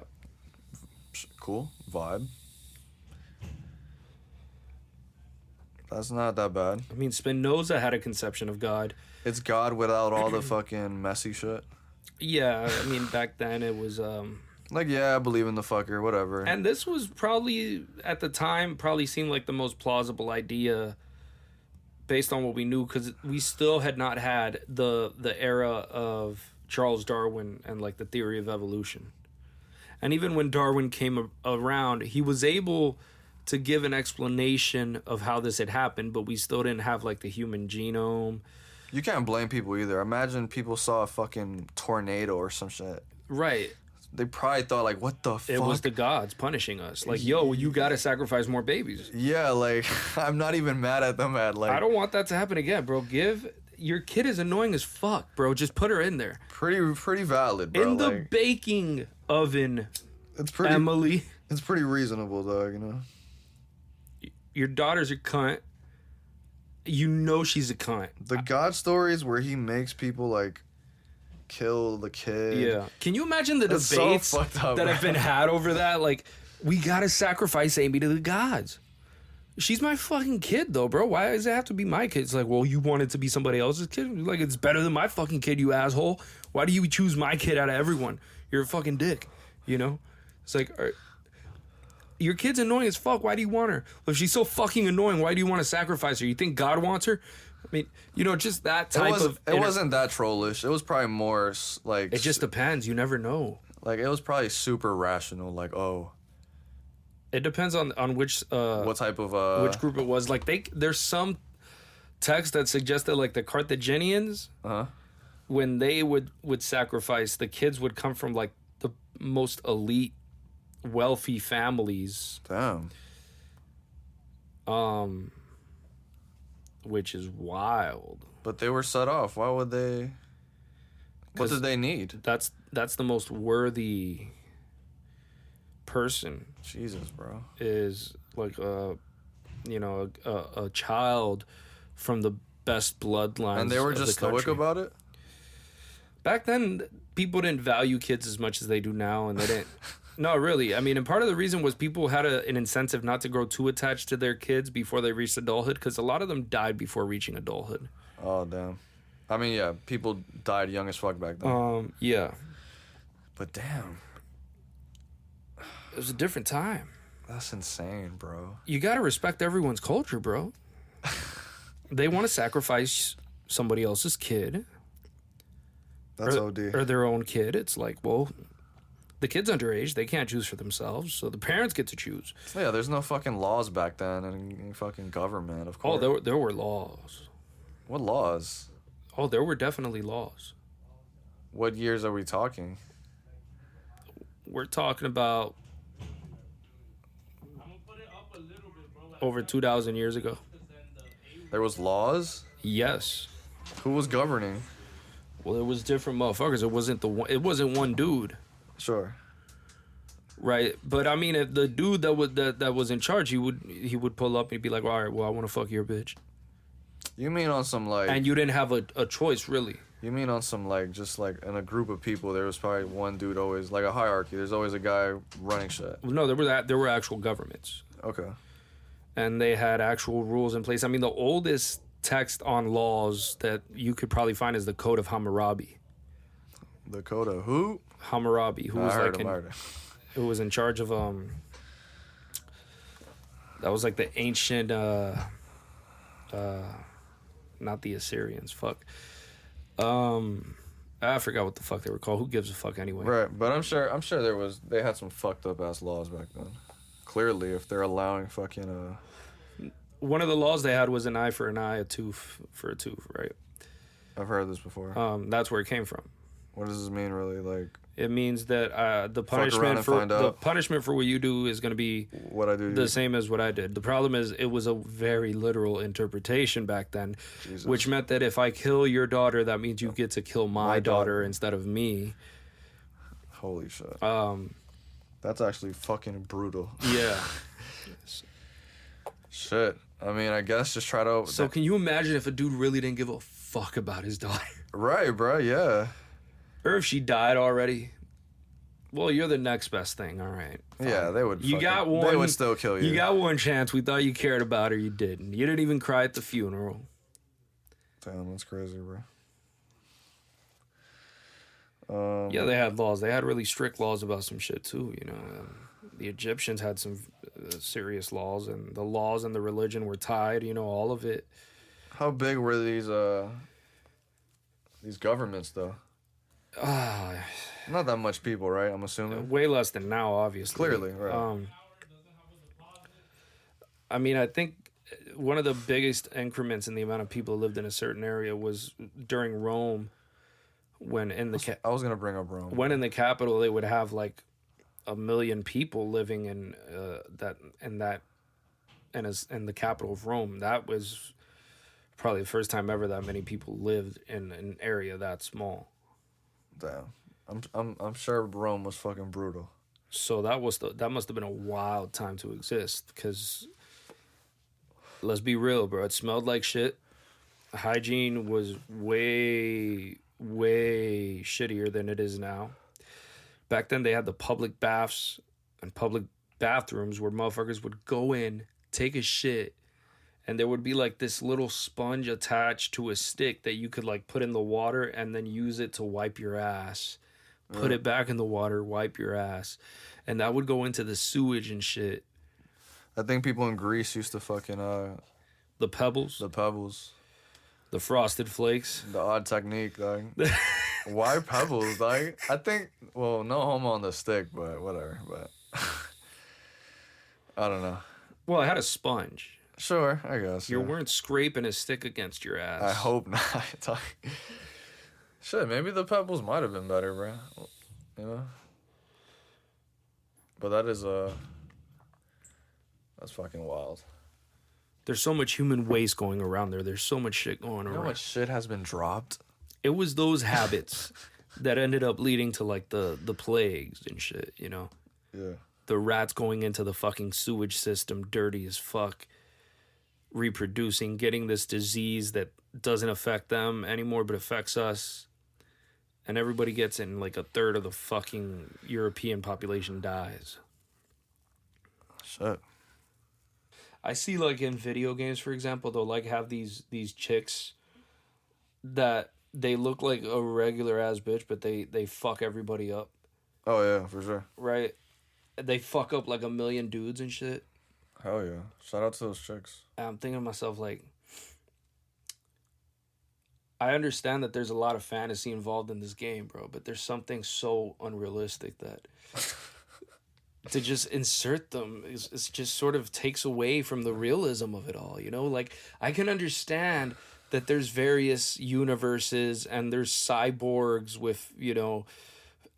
Cool. Vibe. That's not that bad. I mean, Spinoza had a conception of God. It's God without all the fucking messy shit. Yeah, I mean, back then it was... Like, yeah, I believe in the fucker, whatever. And this was probably, at the time, probably seemed like the most plausible idea based on what we knew, because we still had not had the era of Charles Darwin and, like, the theory of evolution. And even when Darwin came around, he was able to give an explanation of how this had happened, but we still didn't have, like, the human genome. You can't blame people either. Imagine people saw a fucking tornado or some shit. Right. They probably thought, like, what the fuck? It was the gods punishing us. Like, yo, you gotta sacrifice more babies. Yeah, like, I'm not even mad at them like... I don't want that to happen again, bro. Your kid is annoying as fuck, bro. Just put her in there. Pretty valid, bro. In the baking oven, it's pretty, Emily. It's pretty reasonable, dog, you know? Your daughter's a cunt. You know she's a cunt. The God stories where he makes people, like... kill the kid. Yeah. Can you imagine the debates so fucked up, that have been had over that? Like, we gotta sacrifice Amy to the gods. She's my fucking kid, though, bro. Why does it have to be my kid? It's like, well, you want it to be somebody else's kid? Like, it's better than my fucking kid, you asshole. Why do you choose my kid out of everyone? You're a fucking dick, you know? It's like, your kid's annoying as fuck. Why do you want her? Well, if she's so fucking annoying, why do you want to sacrifice her? You think God wants her? I mean, you know, just that type of... It wasn't that trollish. It was probably more, like... It just depends. You never know. Like, it was probably super rational. Like, oh... It depends on which... what type of... which group it was. Like, there's some text that suggested, like, the Carthaginians, when they would sacrifice, the kids would come from, like, the most elite, wealthy families. Damn. Which is wild. But they were set off. Why would they... What did they need? That's the most worthy person. Jesus, bro. Is like a child from the best bloodlines. And they were just stoic about it? Back then, people didn't value kids as much as they do now, and they didn't... No, really. I mean, and part of the reason was people had an incentive not to grow too attached to their kids before they reached adulthood, because a lot of them died before reaching adulthood. Oh, damn. I mean, yeah, people died young as fuck back then. Yeah. But damn. It was a different time. That's insane, bro. You gotta respect everyone's culture, bro. They want to sacrifice somebody else's kid. That's OD. Or their own kid. It's like, well... The kid's underage. They can't choose for themselves, so the parents get to choose. Yeah, there's no fucking laws back then and fucking government, of course. Oh, there were laws. What laws? Oh, there were definitely laws. What years are we talking? We're talking about over 2,000 years ago. There was laws? Yes. Who was governing? Well, it was different motherfuckers. It wasn't one dude. Sure. Right, but I mean, if the dude that was in charge, he would pull up and he'd be like, all right, well, I want to fuck your bitch. You mean on some like... And you didn't have a choice, really. You mean on some like, just like in a group of people, there was probably one dude always, like a hierarchy. There's always a guy running shit. No, there were actual governments. Okay. And they had actual rules in place. I mean, the oldest text on laws that you could probably find is the Code of Hammurabi. The Code of who? Hammurabi, who was who was in charge of that was like the ancient not the Assyrians, fuck. I forgot what the fuck they were called. Who gives a fuck anyway? Right, but I'm sure they had some fucked up ass laws back then. Clearly, if they're allowing fucking one of the laws they had was an eye for an eye, a tooth for a tooth, right? I've heard this before. That's where it came from. What does this mean, really? Like, it means that the fuck around and find out. punishment for what you do is going to be what I do, the same as what I did. The problem is it was a very literal interpretation back then, Jesus. which meant that if I kill your daughter, that means you get to kill my daughter instead of me. Holy shit. That's actually fucking brutal. Yeah. Shit. I mean, I guess just try to. So can you imagine if a dude really didn't give a fuck about his daughter? Right, bro. Yeah. Or if she died already. Well, you're the next best thing. All right. Fine. Yeah, they would. You got one. They would still kill you. You got one chance. We thought you cared about her. You didn't. You didn't even cry at the funeral. Damn, that's crazy, bro. Yeah, they had laws. They had really strict laws about some shit too. You know, the Egyptians had some serious laws, and the laws and the religion were tied. You know, all of it. How big were these governments though? Not that much people, right? I'm assuming. Way less than now, obviously. Clearly, right. I mean, I think one of the biggest increments in the amount of people who lived in a certain area was during Rome, when in the I was gonna bring up Rome. When in the capital they would have like 1 million people living in the capital of Rome. That was probably the first time ever that many people lived in an area that small. Damn. I'm sure Rome was fucking brutal. So that must have been a wild time to exist, because let's be real, bro. It smelled like shit. Hygiene was way, way shittier than it is now. Back then they had the public baths and public bathrooms where motherfuckers would go in, take a shit, and there would be like this little sponge attached to a stick that you could like put in the water and then use it to wipe your ass. Put it back in the water, wipe your ass. And that would go into the sewage and shit. I think people in Greece used to fucking the pebbles. The pebbles. The frosted flakes. The odd technique, dog. Why pebbles, dog? I think, well, no homo on the stick, but whatever. But I don't know. Well, I had a sponge. Sure, I guess. You weren't scraping a stick against your ass. I hope not. Shit, maybe the pebbles might have been better, bro. You know? But that is, that's fucking wild. There's so much human waste going around there. There's so much shit going around. You know how much shit has been dropped? It was those habits that ended up leading to, like, the plagues and shit, you know? Yeah. The rats going into the fucking sewage system, dirty as fuck, reproducing, getting this disease that doesn't affect them anymore but affects us. And everybody gets it, and like a third of the fucking European population dies. Shit. I see, like, in video games, for example, they'll like have these chicks that they look like a regular ass bitch, but they fuck everybody up. Oh yeah, for sure. Right? They fuck up like 1 million dudes and shit. Hell yeah. Shout out to those chicks. And I'm thinking to myself, like, I understand that there's a lot of fantasy involved in this game, bro, but there's something so unrealistic that to just insert them is just sort of takes away from the realism of it all, you know? Like, I can understand that there's various universes and there's cyborgs with, you know,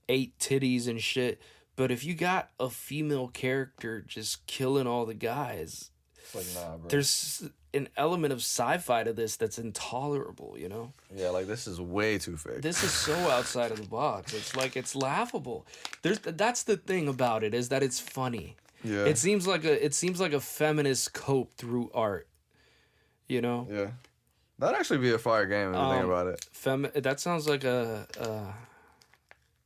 8 titties and shit, but if you got a female character just killing all the guys, it's like, nah, bro. There's an element of sci-fi to this that's intolerable, you know? Yeah, like, this is way too fake. This is so outside of the box. It's like, it's laughable. That's the thing about it, is that it's funny. Yeah. It seems like a feminist cope through art, you know? Yeah. That'd actually be a fire game if you think about it. That sounds like a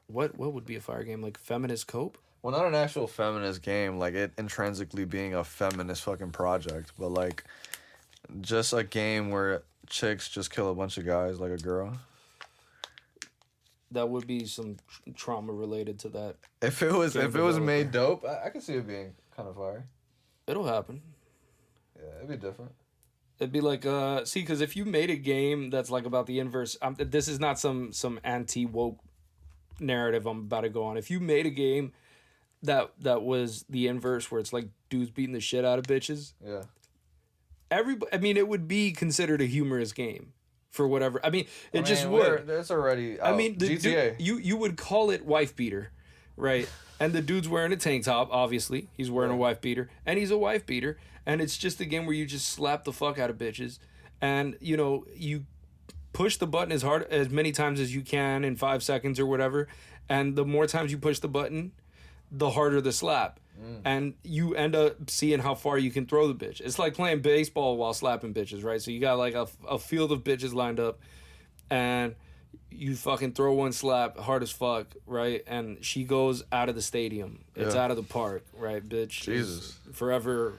what would be a fire game? Like feminist cope? Well, not an actual feminist game, like it intrinsically being a feminist fucking project, but like just a game where chicks just kill a bunch of guys like a girl. That would be some trauma related to that. If it was made dope, I could see it being kind of fire. It'll happen. Yeah, it'd be different. It'd be like, see, because if you made a game that's like about the inverse, this is not some anti-woke narrative I'm about to go on. If you made a game that was the inverse, where it's like dudes beating the shit out of bitches, yeah, I mean, it would be considered a humorous game for whatever. I mean, it just would. There's already. I mean, the GTA. dude, you would call it wife beater, right? And the dude's wearing a tank top. Obviously, he's wearing a wife beater, and he's a wife beater. And it's just a game where you just slap the fuck out of bitches, and you push the button as many times as you can in 5 seconds or whatever. And the more times you push the button, the harder the slap. And you end up seeing how far you can throw the bitch. It's like playing baseball while slapping bitches, right? So you got like a field of bitches lined up, and you fucking throw one slap hard as fuck, right? And she goes out of the stadium. It's out of the park, right, bitch? Jesus. Forever.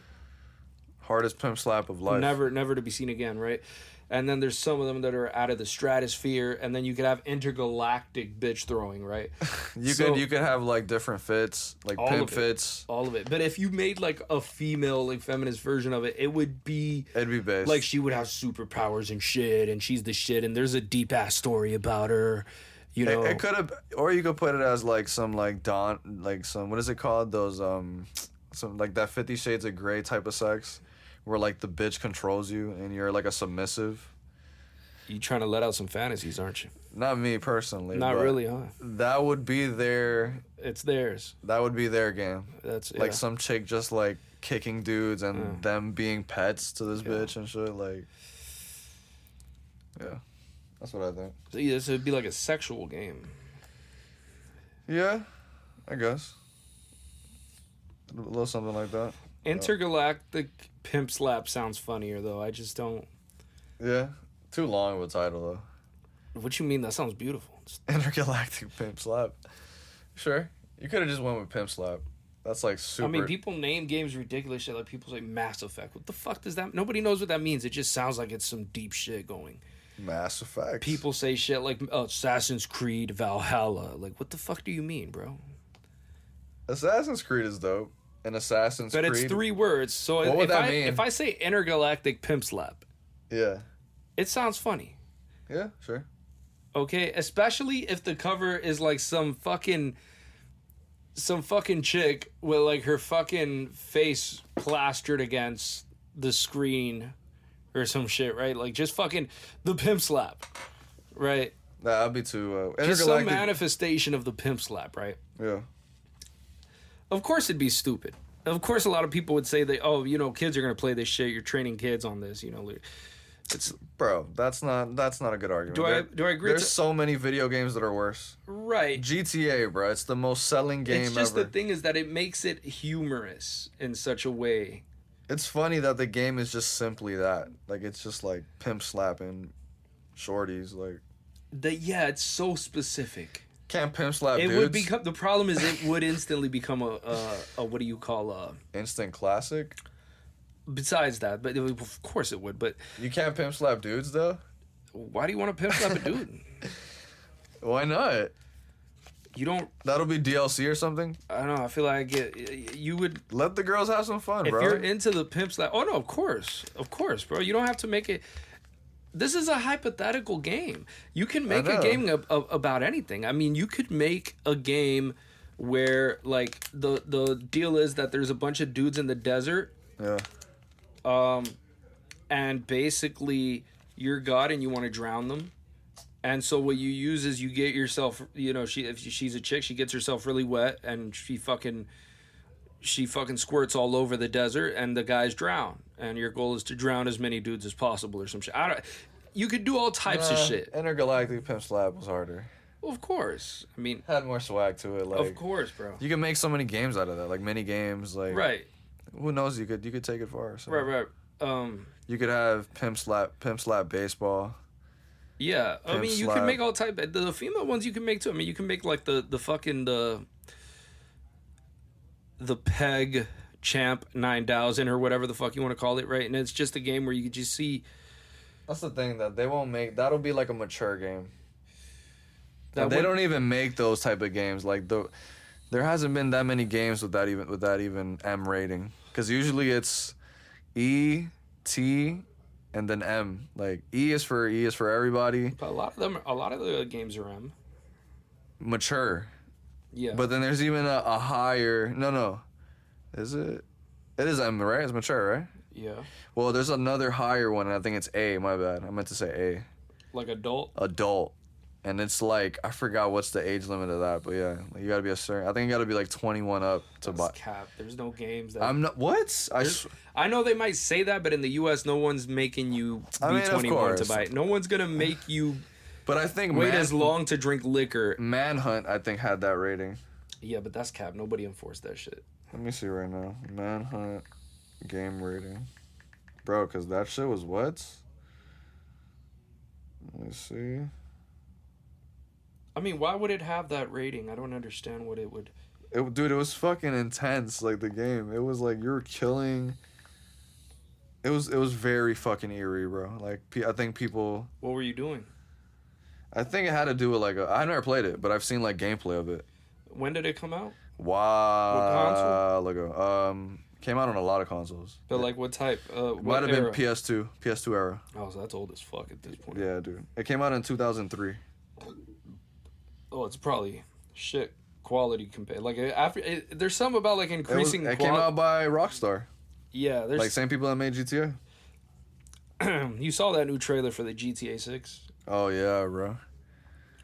Hardest pimp slap of life. Never to be seen again, right? And then there's some of them that are out of the stratosphere, and then you could have intergalactic bitch throwing, right? You could have like different fits, like pimp fits. All of it. But if you made like a female, like feminist version of it, it'd be based. like she would have superpowers and shit, and she's the shit, and there's a deep ass story about her. It could have, or you could put it as like some like some, what is it called? Those some like that 50 Shades of Grey type of sex, where like the bitch controls you and you're like a submissive. You trying to let out some fantasies, aren't you? Not me personally. Not really, huh? That would be It's theirs. That would be their game. That's like some chick just like kicking dudes and them being pets to this bitch and shit. Like, yeah, that's what I think. So yeah, so it'd be like a sexual game. Yeah, I guess. A little something like that. Intergalactic pimp slap sounds funnier though. I just don't. Yeah, too long of a title though. What you mean? That sounds beautiful. Intergalactic pimp slap. Sure, you could have just went with pimp slap. That's like super. I mean, people name games ridiculous shit. Like people say Mass Effect. What the fuck does that? Nobody knows what that means. It just sounds like it's some deep shit going. Mass Effect. People say shit like Assassin's Creed Valhalla. Like, what the fuck do you mean, bro? Assassin's Creed is dope. And Assassin's Creed. But it's 3 words. So what would that mean? If I say intergalactic pimp slap, yeah, it sounds funny. Yeah, sure. Okay, especially if the cover is like some fucking chick with like her fucking face plastered against the screen or some shit, right? Like just fucking the pimp slap, right? That'd be too just some manifestation of the pimp slap, right? Yeah. Of course it'd be stupid. Of course a lot of people would say that, oh, kids are gonna play this shit. You're training kids on this, It's, bro, that's not a good argument. Do I agree? There's so many video games that are worse. Right. GTA, bro, it's the most selling game ever. It's just the thing is that it makes it humorous in such a way. It's funny that the game is just simply that. Like, it's just like pimp slapping shorties. Like, it's so specific. Can't pimp slap it dudes. Would become the problem is it would instantly become a what do you call instant classic. Besides that, but of course it would. But you can't pimp slap dudes though. Why do you want to pimp slap a dude? Why not? You don't. That'll be DLC or something. I don't know. I feel like you would let the girls have some fun, bro. If you're into the pimp slap, oh no, of course, bro. You don't have to make it. This is a hypothetical game. You can make a game about anything. I mean, you could make a game where like the deal is that there's a bunch of dudes in the desert. Yeah. And basically you're God and you want to drown them. And so what you use is you get yourself, if she's a chick, she gets herself really wet and she fucking squirts all over the desert and the guys drown. And your goal is to drown as many dudes as possible or some shit. You could do all types of shit. Intergalactic pimp slap was harder. Well, of course. I mean, had more swag to it. Like, of course, bro. You can make so many games out of that, like mini games, like right. Who knows? You could take it far. So. Right. You could have pimp slap baseball. Yeah, I mean, you can make all type. The female ones you can make too. I mean, you can make like the fucking the peg champ 9000 or whatever the fuck you want to call it, right? And it's just a game where you just see. That's the thing that they won't make. That'll be like a mature game. They don't even make those type of games. Like there hasn't been that many games with that even M rating. Because usually it's E, T, and then M. Like E is for everybody. But a lot of the games are M. Mature. Yeah. But then there's even a higher. No. Is it? It is M, right? It's mature, right? Yeah. Well, there's another higher one, and I think it's A. My bad. I meant to say A. Like adult? Adult. And it's like, I forgot what's the age limit of that, but yeah, like you gotta be a certain. I think you gotta be like 21 up to buy. That's cap. There's no games that. I'm not. What? I know they might say that, but in the U.S., no one's making you be 21 to buy it. No one's gonna make you. But I think wait as long to drink liquor. Manhunt, I think, had that rating. Yeah, but that's cap. Nobody enforced that shit. Let me see right now. Manhunt game rating, bro, because that shit was what? Let me see. I mean, why would it have that rating? I don't understand what it would. Dude, it was fucking intense. Like the game, it was like you were killing. It was very fucking eerie, bro. Like I think people. What were you doing? I think it had to do with like I never played it, but I've seen like gameplay of it. When did it come out? Wow. What console? Came out on a lot of consoles. But like what type? Might have been PS2 era. Oh, so that's old as fuck at this point. Yeah, dude. It came out in 2003. Oh, it's probably shit quality compared. Like there's some about like increasing. It came out by Rockstar. Yeah, there's like same people that made GTA. You saw that new trailer for the GTA 6? Oh yeah, bro.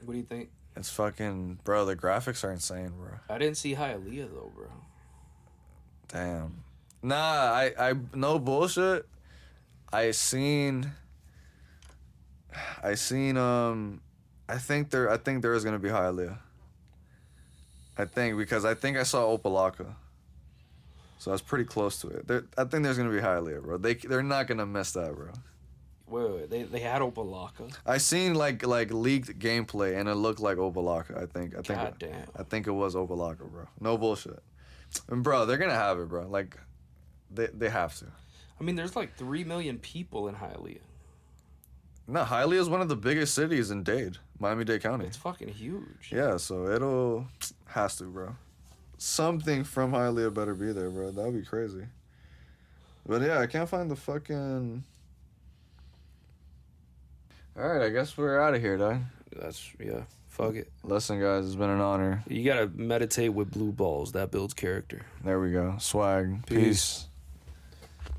What do you think? It's fucking, bro. The graphics are insane, bro. I didn't see Hialeah though, bro. Damn. Nah, I no bullshit. I seen I think there is gonna be Hialeah. I think because I think I saw Opalaka. So I was pretty close to it. I think there's gonna be Hialeah, bro. They're not gonna miss that, bro. Wait. They had Opalaka. I seen like leaked gameplay and it looked like Opalaka. I think. God damn. I think it was Opalaka, bro. No bullshit. And bro, they're gonna have it, bro. Like, they have to. I mean, there's like 3 million people in Hialeah. No, Hialeah is one of the biggest cities in Dade, Miami-Dade County. It's fucking huge. Yeah, so has to, bro. Something from Hialeah better be there, bro. That would be crazy. But yeah, I can't find the fucking. All right, I guess we're out of here, dog. Yeah. Fuck it. Listen, guys, it's been an honor. You gotta meditate with blue balls. That builds character. There we go. Swag. Peace.